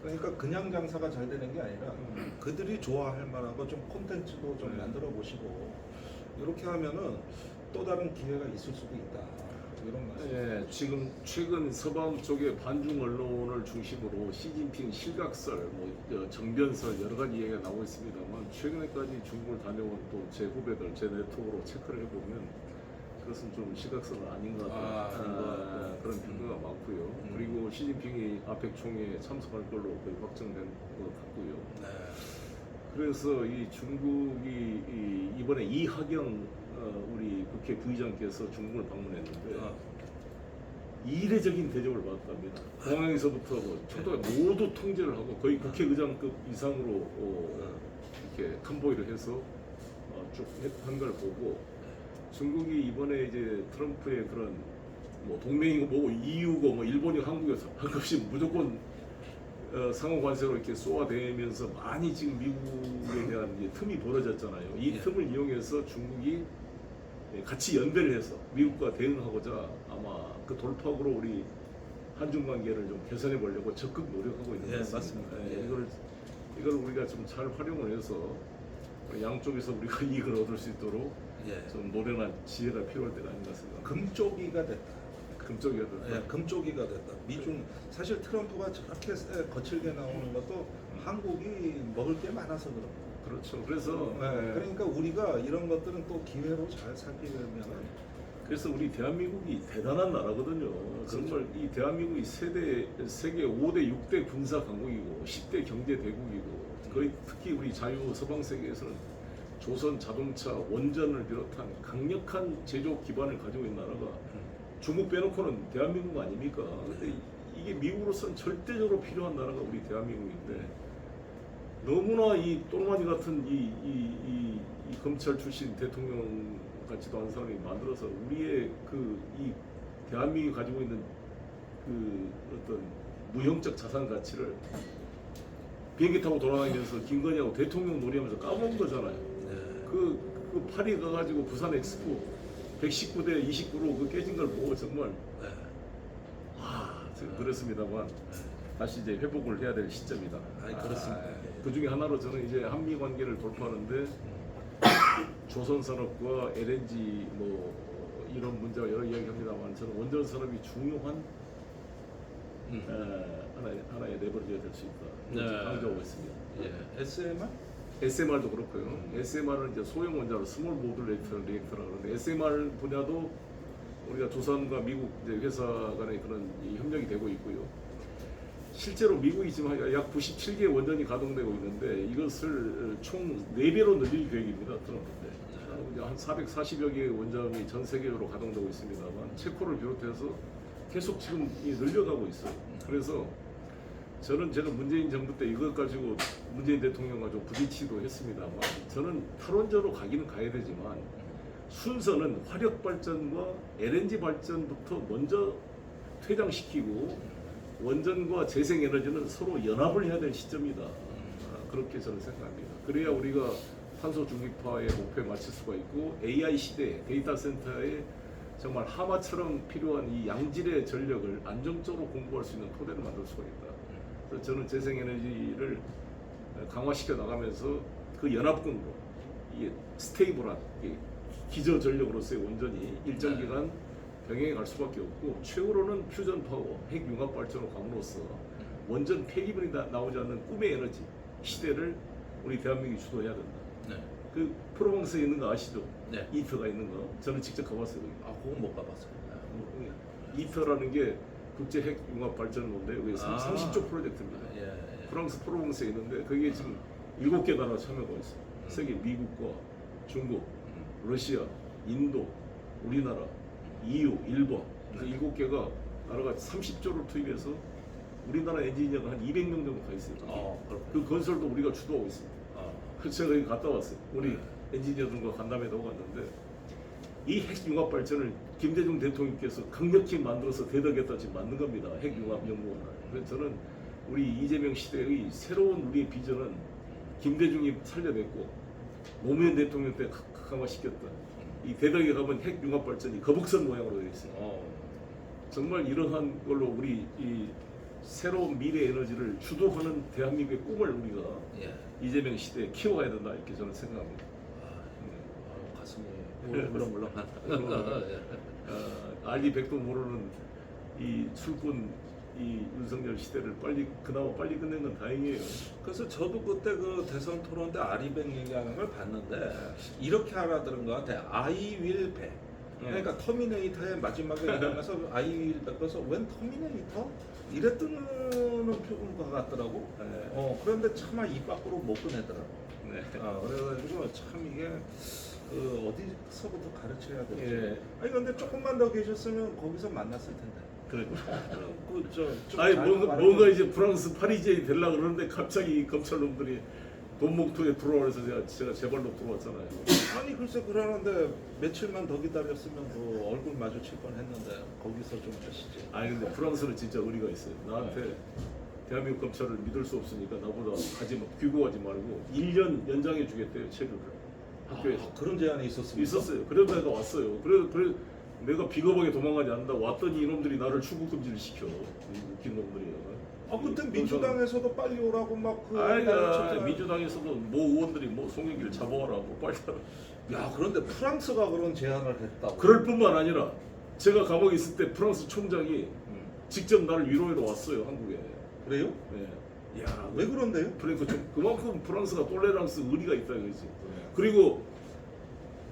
그러니까 그냥 장사가 잘 되는 게 아니라 그들이 좋아할 만한 거 좀 콘텐츠도 좀 네. 만들어 보시고 이렇게 하면은 또 다른 기회가 있을 수도 있다. 이런 말씀. 예, 지금 최근 서방 쪽의 반중 언론을 중심으로 시진핑 실각설, 정변설 여러 가지 얘기가 나오고 있습니다만 최근에까지 중국을 다녀온 또 제 후배들, 제 네트워크로 체크를 해보면 그것은 좀 실각설은 아닌 것 같다. 아닌 것 같고. 그런 평가가 많고요. 그리고 시진핑이 아펙 총회에 참석할 걸로 거의 확정된 것 같고요. 네. 그래서 이 중국이 이번에 이하경 우리 국회 부의장께서 중국을 방문했는데 이례적인 대접을 받았답니다. 공항에서부터 초도에 모두 통제를 하고 거의 국회의장급 이상으로 이렇게 컨보이를 해서 쭉 한 걸 보고 중국이 이번에 이제 트럼프의 그런 뭐 동맹이고 뭐고 EU고 뭐 일본이 한국에서 한 값이 무조건 상호 관세로 이렇게 쏘아대면서 많이 지금 미국에 대한 이제 틈이 벌어졌잖아요. 이 예. 틈을 이용해서 중국이 같이 연대를 해서 미국과 대응하고자 아마 그 돌파구로 우리 한중 관계를 좀 개선해 보려고 적극 노력하고 있는 예, 것 같습니다. 맞습니다. 예, 예. 이걸 우리가 좀 잘 활용을 해서 양쪽에서 우리가 이익을 얻을 수 있도록 예. 좀 노련한 지혜가 필요할 때가 아닌 것 같습니다. 금쪽이가 됐다. 금쪽이었던 예, 금쪽이가 됐다. 미중 사실 트럼프가 저렇게 거칠게 나오는 것도 한국이 먹을 게 많아서 그런 거예요. 그렇죠. 그래서 그러니까 우리가 이런 것들은 또 기회로 잘 살피려면 그래서 우리 대한민국이 대단한 나라거든요. 정말 이 대한민국이 세계 5대 6대 군사 강국이고 10대 경제 대국이고 거의 특히 우리 자유 서방 세계에서는 조선 자동차 원전을 비롯한 강력한 제조 기반을 가지고 있는 나라가 중국 빼놓고는 대한민국 아닙니까? 근데 이게 미국으로서는 절대적으로 필요한 나라가 우리 대한민국인데 너무나 이 또르마니 같은 이 검찰 출신 대통령 같지도 않은 사람이 만들어서 우리의 이 대한민국이 가지고 있는 그 어떤 무형적 자산 가치를 비행기 타고 돌아다니면서 김건희하고 대통령 놀이하면서 까먹은 거잖아요. 그 파리 가가지고 부산 엑스포 119대 29로 그 깨진 걸 보고 정말 그렇습니다만 다시 이제 회복을 해야 될 시점이다. 그렇습니다. 그 중에 하나로 저는 이제 한미 관계를 돌파하는데 조선 산업과 LNG 뭐 이런 문제가 여러 이야기합니다만 저는 원전 산업이 중요한 하나의 레버리지가 될 수 있다. 강조하고 있습니다. 예. SMR? SMR도 그렇고요. SMR은 이제 소형 원자로 스몰 모듈 리액터라고 그러는데 SMR 분야도 우리가 두산과 미국 이제 회사 간의 그런 이 협력이 되고 있고요. 실제로 미국이 지금 약 97개 원전이 가동되고 있는데 이것을 총 4배로 늘릴 계획입니다. 트럼프인데 한 440여 개의 원전이 전 세계적으로 가동되고 있습니다만 체코를 비롯해서 계속 지금 늘려가고 있어요. 그래서 저는 제가 문재인 정부 때 이것 가지고 문재인 대통령과 좀 부딪히기도 했습니다만 저는 탈원전으로 가기는 가야 되지만 순서는 화력 발전과 LNG 발전부터 먼저 퇴장시키고 원전과 재생에너지는 서로 연합을 해야 될 시점이다. 그렇게 저는 생각합니다. 그래야 우리가 탄소 중립화의 목표에 맞출 수가 있고 AI 시대 데이터 센터에 정말 하마처럼 필요한 이 양질의 전력을 안정적으로 공부할 수 있는 토대를 만들 수가 있다. 그래서 저는 재생에너지를 강화시켜 나가면서 그 연합군으로 이 스테이블한 기저 전력으로서의 원전이 일정 기간 병행해 갈 수밖에 없고 최후로는 퓨전 파워, 핵 융합 발전으로 감으로써 원전 폐기물이 나오지 않는 꿈의 에너지 시대를 우리 대한민국이 주도해야 된다. 네. 그 프로방스에 있는 거 아시죠? 네. 이터가 있는 거 저는 직접 가봤어요. 아, 그건 못 가봤어요. 이터라는 게 국제 핵 융합 발전소인데 그게 아. 30조 프로젝트입니다. 예, 예. 프랑스 프로방스에 있는데 그게 지금 7개 나라 참여가 있어요. 세계 미국과 중국, 러시아, 인도, 우리나라, EU, 일본 그 7개가 나라가 30조를 투입해서 우리나라 엔지니어가 한 200명 정도 가 있어요. 그 건설도 우리가 주도하고 있습니다. 그래서 제가 여기 갔다 왔어요. 우리 엔지니어들과 간담회도 갔는데 이 핵융합 발전을 김대중 대통령께서 강력히 만들어서 대덕에다 지금 만든 겁니다. 핵융합연구원을. 그래서 저는 우리 이재명 시대의 새로운 우리의 비전은 김대중이 살려냈고 노무현 대통령 때 강화시켰던 이 대덕에 가면 핵융합 발전이 거북선 모양으로 되어 있어요. 정말 이러한 걸로 우리 이 새로운 미래 에너지를 주도하는 대한민국의 꿈을 우리가 예. 이재명 시대에 키워가야 된다 이렇게 저는 생각합니다. 가슴이 물렁물렁한다. 알리 백도 모르는 이 술꾼 이 윤석열 시대를 그나마 빨리 끝낸 건 다행이에요. 그래서 저도 그때 그 대선 토론 때 아리백 얘기하는 걸 봤는데 이렇게 알아들은 것 같아. I will back. 그러니까 터미네이터의 마지막에 일어나서 I will back. 그래서 웬 터미네이터? 이랬던 표현과 같더라고. 그런데 차마 입 밖으로 못 꺼내더라고. 네. 그래가지고 참 이게 어디서부터 가르쳐야 될지. 예. 아니 근데 조금만 더 계셨으면 거기서 만났을 텐데. 아니 뭔가 이제 프랑스 파리지에 되려고 그러는데 갑자기 검찰놈들이 돈목토에 들어와서 제가 제 발로 들어왔잖아요. 아니 글쎄 그러는데 며칠만 더 기다렸으면 그 얼굴 마주칠 뻔했는데 거기서 좀 하시지. 아니 근데 프랑스는 진짜 의리가 있어요. 나한테 대한민국 검찰을 믿을 수 없으니까 나보다 귀국하지 말고 1년 연장해 주겠대요 체류를 학교에서. 그런 제안이 있었습니까? 있었어요. 그래서 내가 왔어요. 그래 내가 비겁하게 도망가지 않는다. 왔더니 이놈들이 나를 출국 금지를 시켜. 웃긴 놈들이야. 그때 민주당에서도 빨리 오라고 막 민주당에서도 의원들이 송영길 잡아와라 빨리 하라. 야 그런데 프랑스가 그런 제안을 했다고. 그럴 뿐만 아니라 제가 감옥에 있을 때 프랑스 총장이 직접 나를 위로하러 왔어요 한국에. 그래요? 네. 야 왜 그런데요? 그러니까 그만큼 프랑스가 톨레랑스 의리가 있다 이거지. 그리고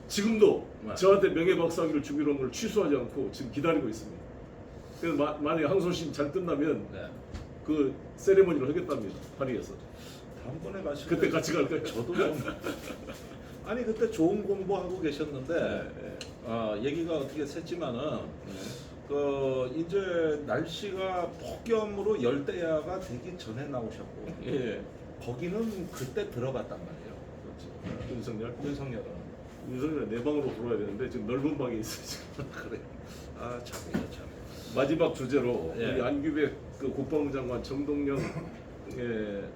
지금도 저한테 명예박사학위를 주기로 한 걸 취소하지 않고 지금 기다리고 있습니다. 그래서 만약에 항소심 잘 끝나면 그 세레머니를 하겠답니다. 파리에서. 다음번에 가시면 그때 같이 갈까요? 저도 좀 아니 그때 좋은 공부하고 계셨는데 얘기가 어떻게 샜지만은 이제 날씨가 폭염으로 열대야가 되기 전에 나오셨고 거기는 그때 들어갔단 말이에요. 윤석열은 내 방으로 들어와야 되는데 지금 넓은 방에 있어요 지금. 그래. 참이야 참. 마지막 주제로 우리 안규백 그 국방부 장관 정동영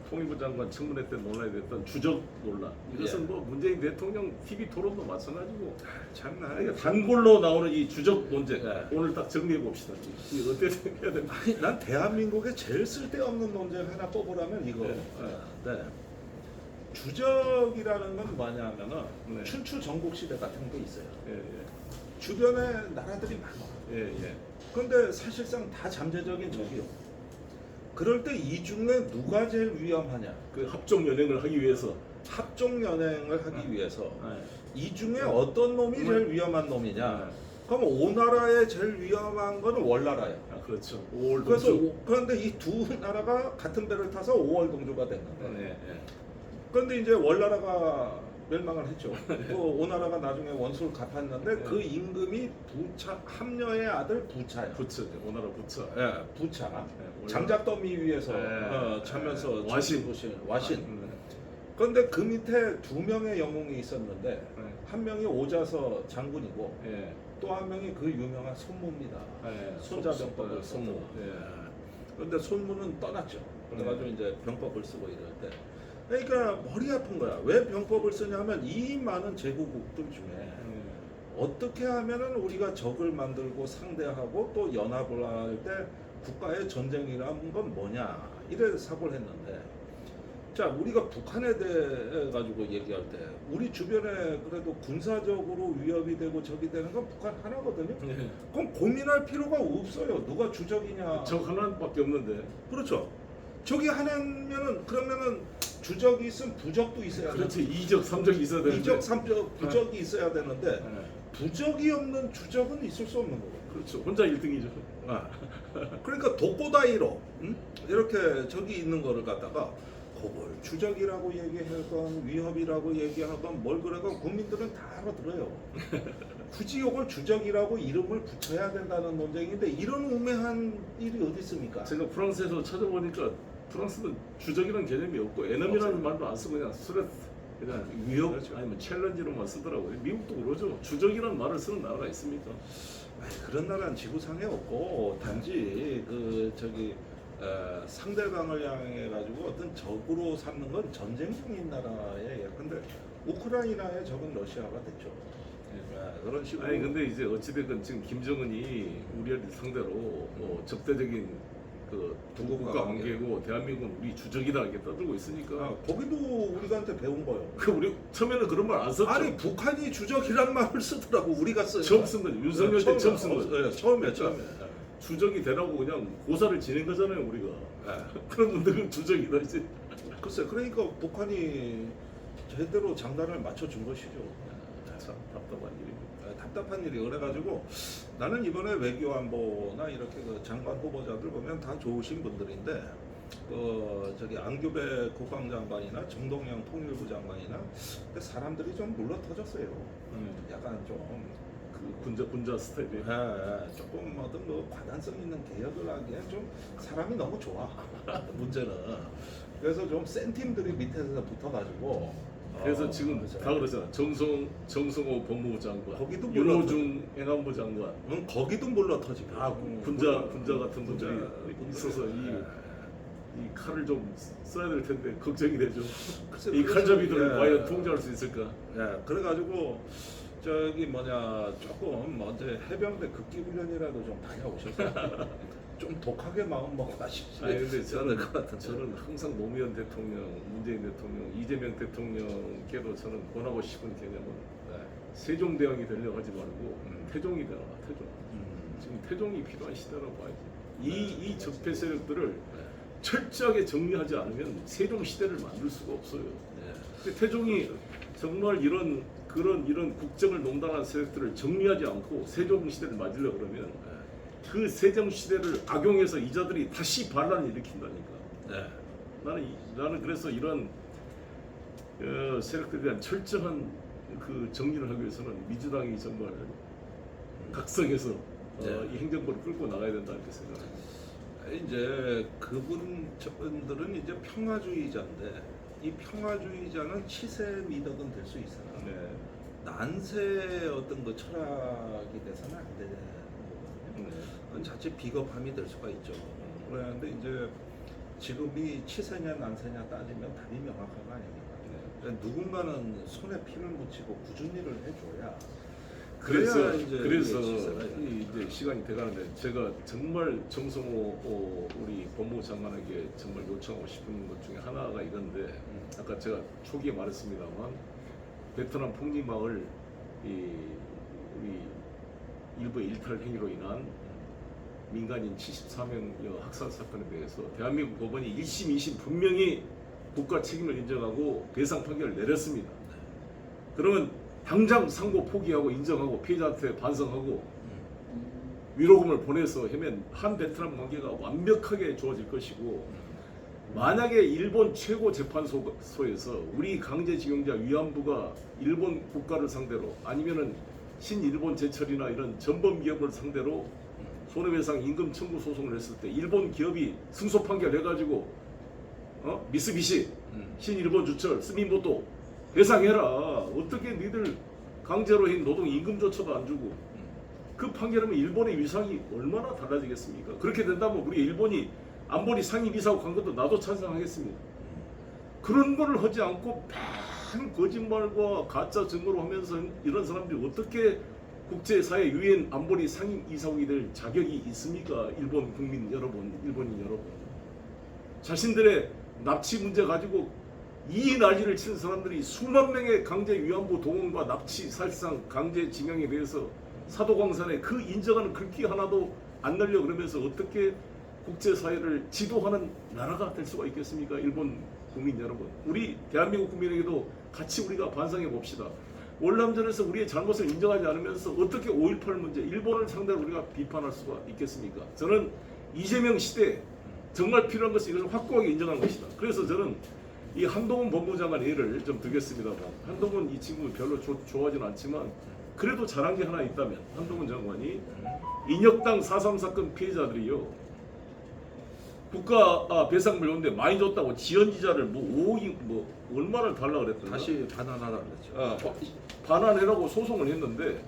통일부 장관 청문회 때 논란이 됐던 주적 논란. 이것은 문재인 대통령 TV 토론도 마찬가지고 장난 아니야. 단골로 나오는 이 주적 논쟁. 오늘 딱 정리해 봅시다. 이거 어떻게 해야 되나? 난 대한민국에 제일 쓸데없는 논쟁 하나 뽑으라면 이거. 주적이라는 건 뭐냐면은 춘추 전국시대 같은 게 있어요. 주변에 나라들이 많아. 그런데 사실상 다 잠재적인 적이요. 그럴 때 이 중에 누가 제일 위험하냐? 그 합종 연행을 하기 위해서. 합종 연행을 하기 위해서 이 중에 어떤 놈이 제일 위험한 놈이냐? 그럼 오나라에 제일 위험한 거는 월나라야. 아, 그렇죠. 5월 그래서 동주. 그런데 이 두 나라가 같은 배를 타서 5월 동조가 됐는데. 네, 네. 그런데 이제 월나라가 멸망을 했죠. 그 오나라가 나중에 원수를 갚았는데 네. 그 임금이 부차 함녀의 아들 부차야. 부처죠. 오나라 부처. 예, 부차. 네, 장작더미 위에서 네. 자면서 와신. 와신. 네. 그런데 그 밑에 두 명의 영웅이 있었는데 네. 한 명이 오자서 장군이고 예. 또 한 명이 그 유명한 손무입니다. 예. 손자병법을 손무. 썼고. 예. 그런데 손무는 떠났죠. 그래가지고 네. 이제 병법을 쓰고 이럴 때. 그러니까 머리 아픈 거야. 왜 병법을 쓰냐면 이 많은 제국국들 중에 어떻게 하면은 우리가 적을 만들고 상대하고 또 연합을 할 때 국가의 전쟁이라는 건 뭐냐 이래 사고를 했는데 자 우리가 북한에 대해 가지고 얘기할 때 우리 주변에 그래도 군사적으로 위협이 되고 적이 되는 건 북한 하나거든요. 예. 그럼 고민할 필요가 없어요. 누가 주적이냐. 적 하나밖에 없는데. 그렇죠. 적이 하나면은 그러면은 주적이 있으면 부적도 있어야 돼. 그렇지. 2적, 3적 있어야 되는데. 이적, 삼적, 부적이 있어야 되는데 예. 부적이 없는 주적은 있을 수 없는 거고. 그렇죠. 혼자 1등이죠. 그러니까 독고다이로 이렇게 적이 있는 거를 갖다가 그걸 주적이라고 얘기하건 위협이라고 얘기하건 뭘 그래건 국민들은 다 알아들어요. 굳이 이걸 주적이라고 이름을 붙여야 된다는 논쟁인데 이런 우매한 일이 어디 있습니까? 제가 프랑스에서 찾아보니까 프랑스는 주적이라는 개념이 없고 에너미라는 없어요. 말도 안 쓰고 그냥 스레트 그냥 위협 그렇죠. 아니면 챌린지로만 쓰더라고요. 미국도 그러죠. 주적이라는 말을 쓰는 나라가 있습니까? 아니, 그런 나라는 지구상에 없고 단지 그 저기 상대방을 향해 가지고 어떤 적으로 삼는 건 전쟁 중인 나라예요. 근데 우크라이나의 적은 러시아가 됐죠. 그런 식으로. 아니 근데 이제 어찌됐건 지금 김정은이 우리를 상대로 뭐 적대적인 그 동국가 관계고 대한민국은 우리 주적이다 이렇게 떠들고 있으니까 거기도 우리한테 배운 거예요. 그 우리 처음에는 그런 말 안 썼죠. 아니 북한이 주적이란 말을 쓰더라고 우리가 쓰. 처음 쓴 거죠. 윤석열 때 처음 쓴 거죠. 네, 처음에. 주적이 되라고 그냥 고사를 지낸 거잖아요 우리가. 그런 분들은 주적이다 이제. 글쎄 그러니까 북한이 제대로 장단을 맞춰준 것이죠. 참 답답한 일입니다. 답답한 일이 그래가지고 나는 이번에 외교안보나 이렇게 그 장관 후보자들 보면 다 좋으신 분들인데 저기 안규배 국방장관이나 정동영 통일부 장관이나 사람들이 좀 물러터졌어요. 약간 좀 그 군자 스타일이. 조금 어떤 뭐 과단성 있는 개혁을 하기엔 좀 사람이 너무 좋아. 문제는 그래서 좀 센 팀들이 밑에서 붙어가지고. 그래서 지금 다 그러잖아. 정성호 법무부 장관, 거기도 윤호중 행안부 장관, 거기도 물러터지고. 군자 같은 분들이 군자, 있어서 이 칼을 좀 써야 될 텐데 걱정이 되죠. 글쎄, 이 칼잡이들을 예. 과연 통제할 수 있을까? 그래가지고 저기 조금 언제 해병대 급기훈련이라도 좀 다녀오셔서 좀 독하게 마음 먹었다 싶지. 아니 근데 않을 것 같은데. 저는 항상 노무현 대통령, 문재인 대통령, 이재명 대통령께도 저는 권하고 싶은 개념은 세종대왕이 되려고 하지 말고 태종이 되라. 태종. 지금 태종이 필요한 시대라고 봐야지. 이 적폐 세력들을 철저하게 정리하지 않으면 세종 시대를 만들 수가 없어요. 근데 태종이 정말 이런 국정을 농단한 세력들을 정리하지 않고 세종 시대를 맞으려 그러면 그 세종 시대를 악용해서 이자들이 다시 반란을 일으킨다니까. 나는 그래서 이런 세력들에 대한 철저한 그 정리를 하기 위해서는 민주당이 정말 각성해서 이 행정부를 끌고 나가야 된다 이렇게 생각합니다. 이제 저분들은 이제 평화주의자인데 이 평화주의자는 치세 미덕은 될 수 있어요. 난세의 어떤 그 철학이 돼서는 안 되는 거거든요. 그건 자칫 비겁함이 될 수가 있죠. 그런데 이제 지금이 치세냐 난세냐 따지면 답이 명확한 거 아닙니까? 누군가는 손에 피를 묻히고 꾸준히 일을 해줘야. 그래서 그래서 이제 시간이 돼가는데 제가 정말 정성호 우리 법무부 장관에게 정말 요청하고 싶은 것 중에 하나가 이건데 아까 제가 초기에 말했습니다만 베트남 폭리마을 우리 일부의 일탈 행위로 인한 민간인 74명여 학살 사건에 대해서 대한민국 법원이 1심, 2심 분명히 국가 책임을 인정하고 배상 판결을 내렸습니다. 그러면 당장 상고 포기하고 인정하고 피해자한테 반성하고 위로금을 보내서 하면 한 베트남 관계가 완벽하게 좋아질 것이고, 만약에 일본 최고 재판소에서 우리 강제징용자 위안부가 일본 국가를 상대로 아니면은 신일본 제철이나 이런 전범 기업을 상대로 손해배상 임금 청구 소송을 했을 때 일본 기업이 승소 판결해가지고 미쓰비시, 신일본 주철, 스미모토 배상해라. 어떻게 니들 강제로 한 노동 임금조차도 안 주고. 그 판결하면 일본의 위상이 얼마나 달라지겠습니까? 그렇게 된다면 우리 일본이 안보리 상임이사국 간 것도 나도 찬성하겠습니다. 그런 거를 하지 않고 반 거짓말과 가짜 증거로 하면서 이런 사람들이 어떻게 국제사회 유엔 안보리 상임이사국이 될 자격이 있습니까? 일본 국민 여러분, 일본인 여러분. 자신들의 납치 문제 가지고 이 난리를 치는 사람들이 수만 명의 강제 위안부 동원과 납치, 살상, 강제 징용에 대해서 사도광산에 그 인정하는 글귀 하나도 안 날려 그러면서 어떻게 국제사회를 지도하는 나라가 될 수가 있겠습니까? 일본 국민 여러분. 우리 대한민국 국민에게도 같이 우리가 반성해 봅시다. 월남전에서 우리의 잘못을 인정하지 않으면서 어떻게 5.18 문제, 일본을 상대로 우리가 비판할 수가 있겠습니까? 저는 이재명 시대에 정말 필요한 것은 이것을 확고하게 인정하는 것이다. 그래서 저는 이 한동훈 법무장관 예를 좀 들겠습니다만, 한동훈 이 친구 별로 좋아하지는 않지만 그래도 잘한 게 하나 있다면, 한동훈 장관이 인혁당 4.3 사건 피해자들이요 국가 배상물 오는데 많이 줬다고 지연이자를 뭐 5억 뭐 얼마를 달라 그랬더니 다시 반환하라 그랬죠. 반환해라고 소송을 했는데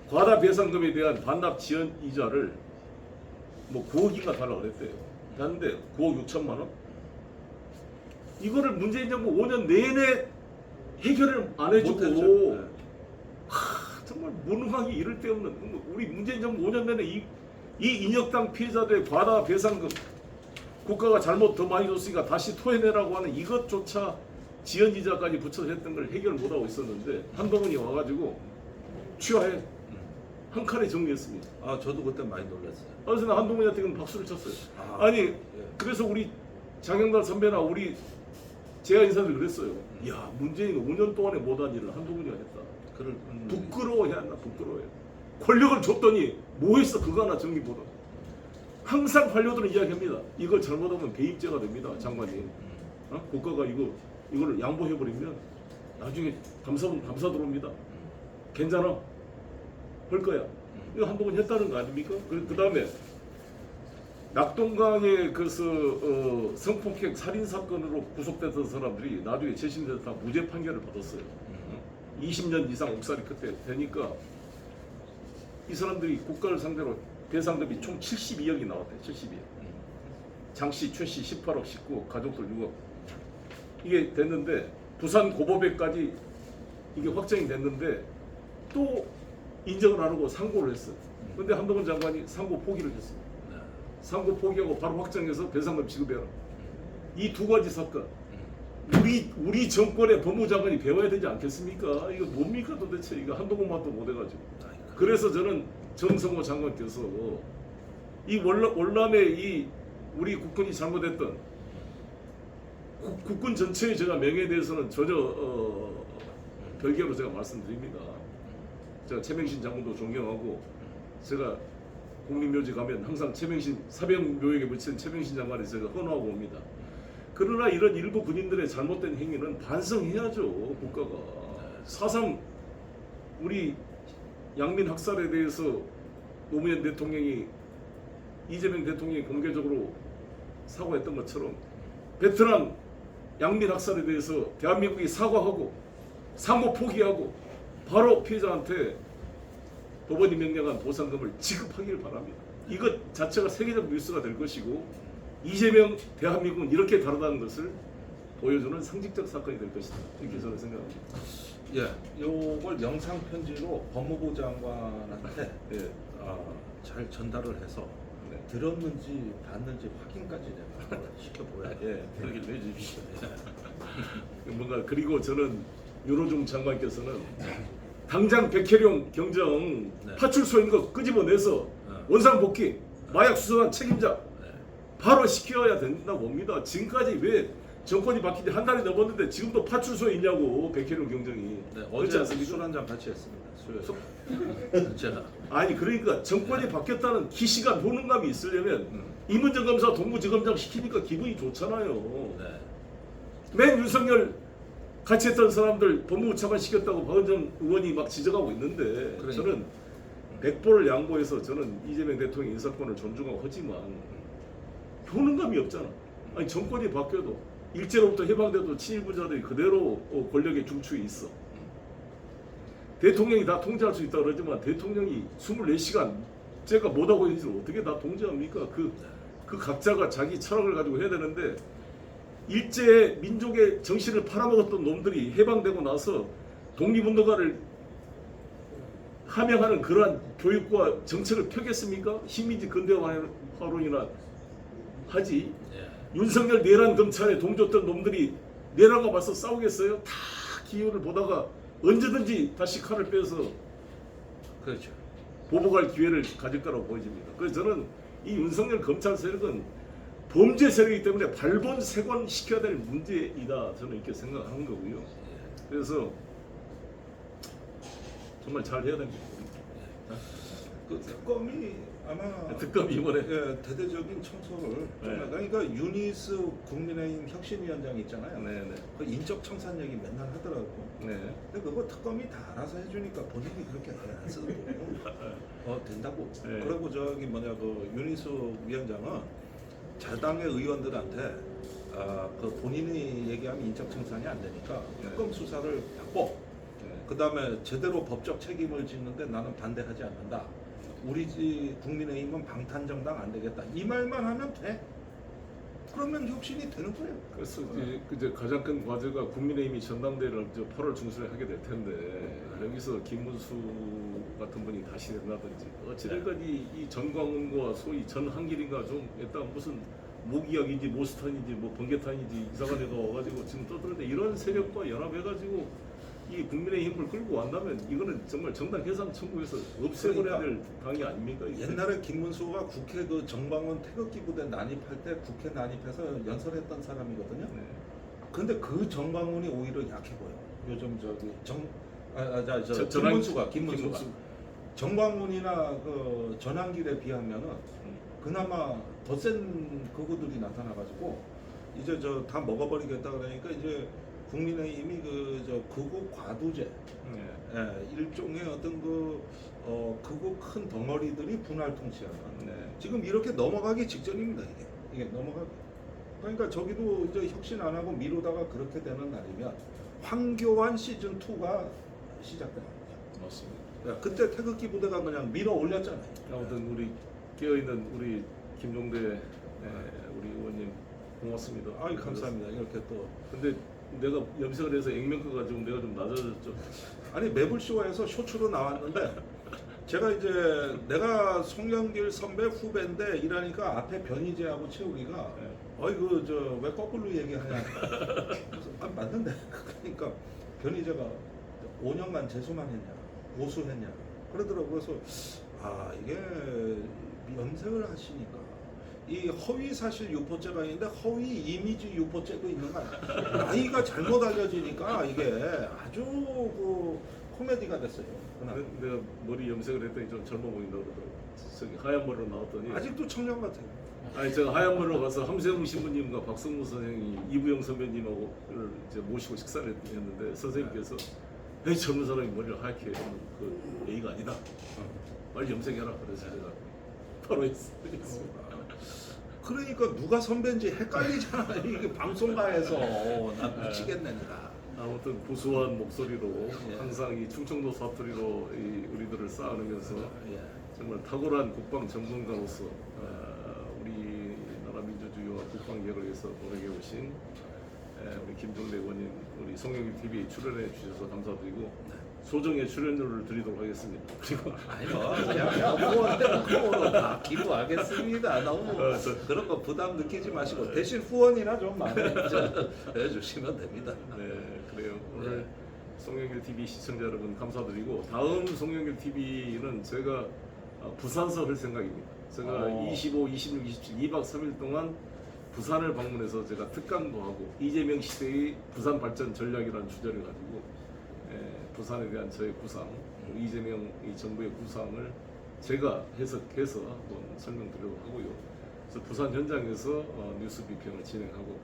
과다 배상금에 대한 반납 지연이자를 뭐 9억인가 달라 그랬대요. 했는데 9억 6천만 원? 이거를 문재인 정부 5년 내내 해결을 안 해주고 못했죠. 네. 정말 무능하게 이럴 데 없는, 우리 문재인 정부 5년 내내 이 인혁당 피해자들의 과다 배상금 국가가 잘못 더 많이 줬으니까 다시 토해내라고 하는 이것조차 지연이자까지 붙여서 했던 걸 해결 못하고 있었는데 한동훈이 와가지고 취하해 한 칸에 정리했습니다. 아 저도 그때 많이 놀랐어요. 그래서 나 한동훈한테 그럼 박수를 쳤어요. 아, 아니 예. 그래서 우리 장영달 선배나 우리 제야 인사들 그랬어요. 야 문재인 5년 동안에 못한 일을 한동훈이가 했다. 그럴 부끄러워해야 한다. 부끄러워해. 권력을 줬더니 뭐 했어? 그거 하나 정리보다. 항상 관료들은 이야기합니다. 이걸 잘못하면 배임죄가 됩니다. 장관님. 국가가 이거를 양보해버리면 나중에 감사 들어옵니다. 괜찮아. 할 거야. 이거 한동훈 했다는 거 아닙니까? 그 다음에 낙동강의 성폭행 살인 사건으로 구속됐던 사람들이 나중에 재심돼서 다 무죄 판결을 받았어요. 20년 이상 옥살이 그때 되니까 이 사람들이 국가를 상대로 배상금이 총 72억이 나왔대. 72억. 장씨, 최씨 18억, 19억, 가족들 6억. 이게 됐는데 부산 고법에까지 이게 확정이 됐는데 또 인정을 안 하고 상고를 했어요. 근데 한동훈 장관이 상고 포기를 했어요. 상고 포기하고 바로 확정해서 배상금 지급해라. 이 두 가지 사건. 우리 정권의 법무장관이 배워야 되지 않겠습니까? 이거 뭡니까 도대체? 이거 한동훈만도 못해가지고. 그래서 저는 정성호 장관께서 이 월남에 이 우리 국군이 잘못했던 국군 전체의 제가 명예에 대해서는 전혀 별개로 제가 말씀드립니다. 제가 최명신 장군도 존경하고 제가 국립묘지 가면 항상 최명신 사병묘역에 묻힌 최명신 장관에 제가 헌화하고 옵니다. 그러나 이런 일부 군인들의 잘못된 행위는 반성해야죠. 국가가 4.3 우리 양민 학살에 대해서 노무현 대통령이 이재명 대통령이 공개적으로 사과했던 것처럼 베트남 양민 학살에 대해서 대한민국이 사과하고 상고 포기하고 바로 피해자한테 법원이 명령한 보상금을 지급하기를 바랍니다. 이것 자체가 세계적 뉴스가 될 것이고 이재명 대한민국은 이렇게 다르다는 것을 보여주는 상징적 사건이 될 것이다. 이렇게 저는 생각합니다. 예, 요걸 영상 편지로 법무부 장관한테 예. 잘 전달을 해서 네. 들었는지 봤는지 확인까지 내가 시켜보야 돼. 여기를 내주십시오. 뭔가 그리고 저는 윤호중 장관께서는 당장 백혜룡 경정 네. 파출소에 있는 거 끄집어내서 원상복귀 마약 수사관 책임자 바로 시켜야 된다고 봅니다. 지금까지 왜 정권이 바뀐 지 한 달이 넘었는데 지금도 파출소에 있냐고 백혜련 경정이. 네, 그렇지 어제 않습니까? 술 한잔 같이 했습니다. 술 제가 아니 그러니까 정권이 바뀌었다는 기시가 효능감이 있으려면 임은정 검사 동부지검장 시키니까 기분이 좋잖아요. 네. 맨 윤석열 같이 했던 사람들 법무부 차관 시켰다고 박은정 의원이 막 지적하고 있는데 그러니까. 저는 백보를 양보해서 저는 이재명 대통령 인사권을 존중하고 하지만 효능감이 없잖아. 아니 정권이 바뀌어도 일제로부터 해방돼도 친일분자들이 그대로 권력의 중추에 있어. 대통령이 다 통제할 수 있다 그러지만 대통령이 24시간 제가 못하고 있는 줄 어떻게 다 통제합니까? 그 각자가 자기 철학을 가지고 해야 되는데 일제 민족의 정신을 팔아먹었던 놈들이 해방되고 나서 독립운동가를 함양하는 그러한 교육과 정책을 펴겠습니까? 식민지 근대화론이나 하지. 예. 윤석열 내란 검찰에 동조했던 놈들이 내란과 맞서 싸우겠어요? 다 기회를 보다가 언제든지 다시 칼을 빼서 그렇죠. 보복할 기회를 가질 거라고 보여집니다. 그래서 저는 이 윤석열 검찰 세력은 범죄 세력이기 때문에 발본색원 시켜야 될 문제이다 저는 이렇게 생각하는 거고요. 예. 그래서 정말 잘 해야 됩니다. 그 특검이 아마 특검이 이번에 예, 대대적인 청소를 좀 네. 그러니까 유니스 국민의힘 혁신위원장 있잖아요. 네네 그 인적 청산 얘기 맨날 하더라고. 네. 근데 그거 특검이 다 알아서 해주니까 본인이 그렇게 안 쓰고 된다고. 네. 그리고 저기 뭐냐 그 유니스 위원장은 자당의 의원들한테 그 본인이 얘기하면 인적 청산이 안 되니까 네. 특검 수사를 받고 그 다음에 제대로 법적 책임을 짓는데 나는 반대하지 않는다. 우리 국민의힘은 방탄정당 안 되겠다. 이 말만 하면 돼. 그러면 혁신이 되는 거예요. 그래서 이제 가장 큰 과제가 국민의힘이 전당대회를 8월 중순에 하게 될 텐데 여기서 김문수 같은 분이 다시 된다든지 어찌됐건 이 전광훈과 소위 전한길인가 좀 일단 무슨 모기약인지 모스탄인지 뭐 번개탄인지 이상한 애가 와가지고 지금 떠드는데 이런 세력과 연합해가지고 이 국민의힘을 끌고 왔다면 이거는 정말 정당 해상 청구에서 없애버려야 될 당이 아닙니까? 이게? 옛날에 김문수가 국회 그 정광훈 태극기 부대 난입할 때 국회 난입해서 연설했던 사람이거든요. 네. 근데 그 정광훈이 오히려 약해 보여. 요즘 저기 전환- 김문수가 정광훈이나 그 전한길에 비하면은 그나마 더 센 그구들이 나타나가지고 이제 저 다 먹어버리겠다 그러니까 이제 국민의힘이 그 극우 과두제, 네. 예, 일종의 어떤 극우 큰 덩어리들이 분할 통치하는. 네. 지금 이렇게 넘어가기 직전입니다. 이게 넘어가기. 그러니까 저기도 이제 혁신 안 하고 미루다가 그렇게 되는 날이면 황교안 시즌 2가 시작됩니다. 맞습니다. 예, 그때 태극기 부대가 그냥 밀어 올렸잖아요. 아무튼 우리 깨어있는 우리 김종대 우리 의원님 고맙습니다. 아이 감사합니다. 이렇게 또 근데 내가 염색을 해서 액면가 가지고 내가 좀 낮아졌죠. 아니 매불쇼에서 쇼츠로 나왔는데 제가 이제 내가 송영길 선배 후배인데 이러니까 앞에 변희재하고 최욱이가 네. 어이구 저 왜 거꾸로 얘기하냐. 그래서 맞는데 그러니까 변희재가 5년간 재수만 했냐 오수했냐 그러더라고. 그래서 이게 염색을 하시니까 이 허위 사실 유포죄가 있는데 허위 이미지 유포죄도 있는 거 아니야. 나이가 잘못 알려지니까 이게 아주 그 코미디가 됐어요. 그날. 내가 머리 염색을 했더니 좀 젊어 보인다 그러더라고. 저기 하얀 머리로 나왔더니 아직도 청년 같아요. 아니 제가 하얀 머리로 가서 함세웅 신부님과 박성무 선생이 이부영 선배님하고 이제 모시고 식사를 했는데 선생님께서 에이 젊은 사람이 머리를 하얗게 하면 그 예의가 아니다. 빨리 염색해라. 그래서 제가 바로 했어요. 그러니까 누가 선배인지 헷갈리잖아. 이게 방송가에서 나 미치겠네 내가. 아무튼 구수한 목소리로 예. 항상 이 충청도 사투리로 우리들을 쌓아내면서 예. 정말 탁월한 국방 전문가로서 우리나라 민주주의와 국방개혁을 위해서 노력해 오신 우리 김종대 의원님, 우리 송영길 TV에 출연해 주셔서 감사드리고 소정의 출연료를 드리도록 하겠습니다. 그리고 아니요, 그냥 후원으로 다 기부하겠습니다. 너무 그런 거 부담 느끼지 마시고 대신 후원이나 좀 많이 해주시면 됩니다. 네, 그래요. 오늘 송영길 TV 시청자 여러분 감사드리고 다음 송영길 TV는 제가 부산서 할 생각입니다. 제가 25, 26, 27, 2박 3일 동안 부산을 방문해서 제가 특강도 하고 이재명 시대의 부산 발전 전략이라는 주제를 가지고 부산에 대한 저의 구상, 이재명 이 정부의 구상을 제가 해석해서 한번 설명드리려고 하고요. 그래서 부산 현장에서 뉴스 비평을 진행하고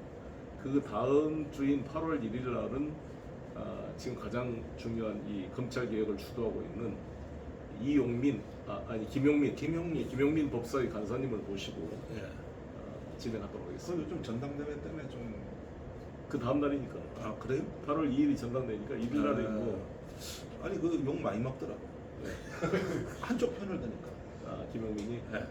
그 다음 주인 8월 1일 날은 지금 가장 중요한 이 검찰 개혁을 주도하고 있는 김용민 법사위 간사님을 모시고 예. 진행하도록 그 하겠습니다. 요즘 전당대회 때문에 좀 그 다음 날이니까 아 그래요? 8월 2일이 전당대회니까 1일 날에 뭐 아니 그 욕 많이 먹더라고. 한쪽 편을 드니까. 김용민이 예.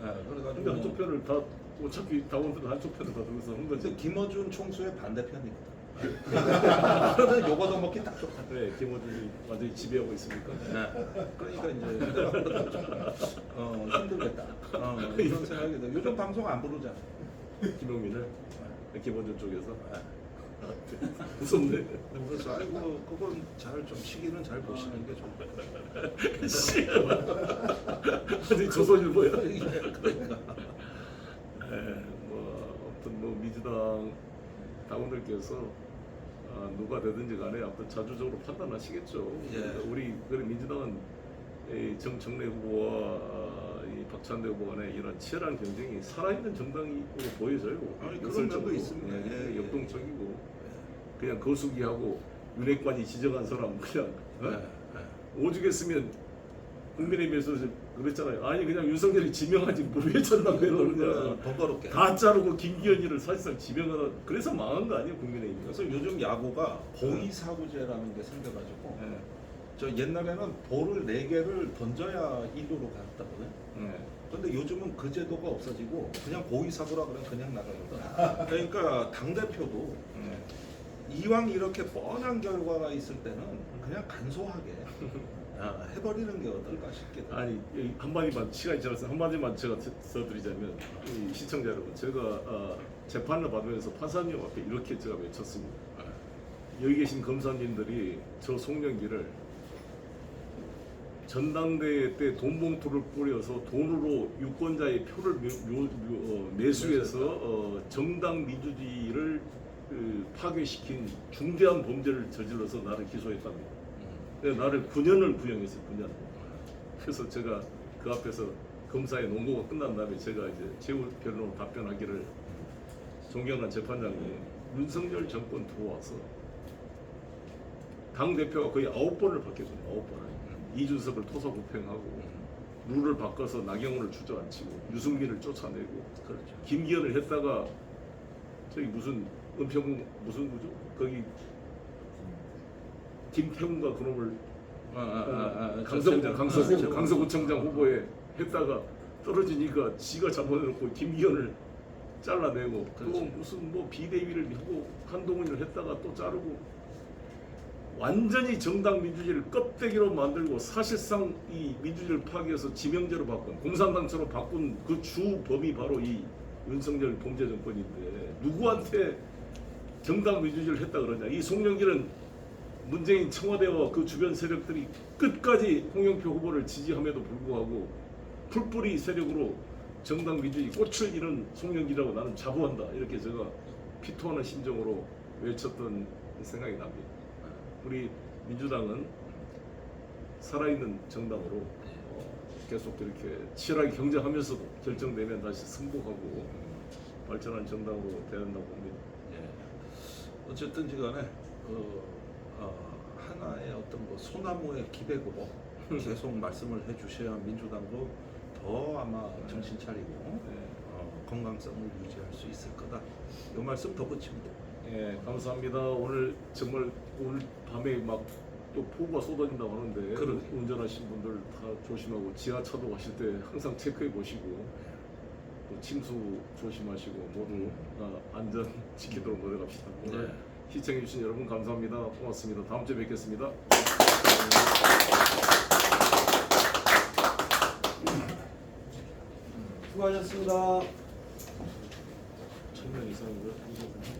그래가지고 근데 한쪽 편을 다 어차피 당원들은 한쪽 편을 다 들어서 한 근데 거지. 김어준 총수의 반대편이거든. 그러다 요거 더 먹기 딱 좋다. 네, 김어준이 완전히 지배하고 있으니까. 그러니까 이제 힘들겠다. 이런 생각이 들. 요즘 방송 안 부르잖아. 김용민을 김어준 쪽에서 무섭네. 그래서 아이고 그건 잘 좀 시기는 잘 보시는 게 좋을 완전히 조선일보야. 그러니까. 아무튼 뭐 민주당 당원들께서 누가 되든지 간에 아무튼 자주적으로 판단하시겠죠. 예. 우리 민주당은 이 정청래 후보와 이 박찬대 후보 간의 이런 치열한 경쟁이 살아있는 정당으로 보여져요. 아니, 그런 역설적으로. 면도 있습니다. 예, 예. 역동적이고 그냥 거수기하고 윤핵관이 지정한 사람 그냥 오죽했으면 국민의힘에서 그랬잖아요. 아니 그냥 윤석열이 지명하지 왜 전당대회를 그러냐. 번거롭게. 다 자르고 김기현이를 사실상 지명하다. 그래서 망한 거 아니에요 국민의힘이. 그래서 요즘 야구가 보이사구제라는 게 생겨가지고 예. 저 옛날에는 볼을 4개를 던져야 1루로 갔다거든. 근데 요즘은 그 제도가 없어지고 그냥 보이사구라 그러면 그냥 나가거든. 그러니까 당 대표도 이왕 이렇게 뻔한 결과가 있을 때는 그냥 간소하게 해버리는 게 어떨까 싶게 돼요. 아니 여기 한마디만 시간이 지나서 한마디만 제가 써드리자면 이 시청자 여러분 제가 재판을 받으면서 판사님 앞에 이렇게 제가 외쳤습니다. 여기 계신 검사님들이 저 송영기를 전당대회 때 돈봉투를 뿌려서 돈으로 유권자의 표를 매수해서 정당 민주주의를 파괴시킨 중대한 범죄를 저질러서 나를 기소했답니다. 그래서 나를 9년을 구형했어요. 9년. 그래서 제가 그 앞에서 검사의 논고가 끝난 다음에 제가 이제 최후 변론으로 답변하기를 존경한 재판장님 윤석열 정권 들어와서 당 대표가 거의 9번을 바뀌었거든요. 9번을. 이준석을 토사구팽하고 룰을 바꿔서 나경원을 주저앉히고 유승민을 쫓아내고 그렇죠. 김기현을 했다가 저기 무슨 은평 무슨 구죠? 거기 김태훈과 그놈을 강서구청장 후보에 했다가 떨어지니까 지가 잡아놓고 김기현을 잘라내고 또 그렇지. 무슨 뭐 비대위를 하고 한동훈을 했다가 또 자르고 완전히 정당 민주주의를 껍데기로 만들고 사실상 이 민주주의를 파괴해서 지명제로 바꾼 공산당처럼 바꾼 그 주범이 바로 이 윤석열 범죄 정권인데 누구한테 정당 민주주의를 했다 그러냐. 이 송영길은 문재인 청와대와 그 주변 세력들이 끝까지 홍영표 후보를 지지함에도 불구하고 풀뿌리 세력으로 정당 민주주의 꽃을 잃은 송영길이라고 나는 자부한다. 이렇게 제가 피토하는 심정으로 외쳤던 생각이 납니다. 우리 민주당은 살아있는 정당으로 계속 이렇게 치열하게 경쟁하면서도 결정되면 다시 승복하고 발전한 정당으로 되어간다고 봅니다. 예. 어쨌든지 간에 하나의 어떤 뭐 소나무의 기백으로 계속 말씀을 해주셔야 민주당도 더 아마 정신 차리고 건강성을 유지할 수 있을 거다. 이 말씀 덧붙입니다. 예, 감사합니다. 오늘 정말 오늘 밤에 막 또 폭우가 쏟아진다고 하는데 그러게. 운전하신 분들 다 조심하고 지하차도 가실 때 항상 체크해 보시고 또 침수 조심하시고 모두 안전 지키도록 노력합시다. 오늘 네. 시청해 주신 여러분 감사합니다. 고맙습니다. 다음 주에 뵙겠습니다. 수고하셨습니다. 1000명 이상이고요.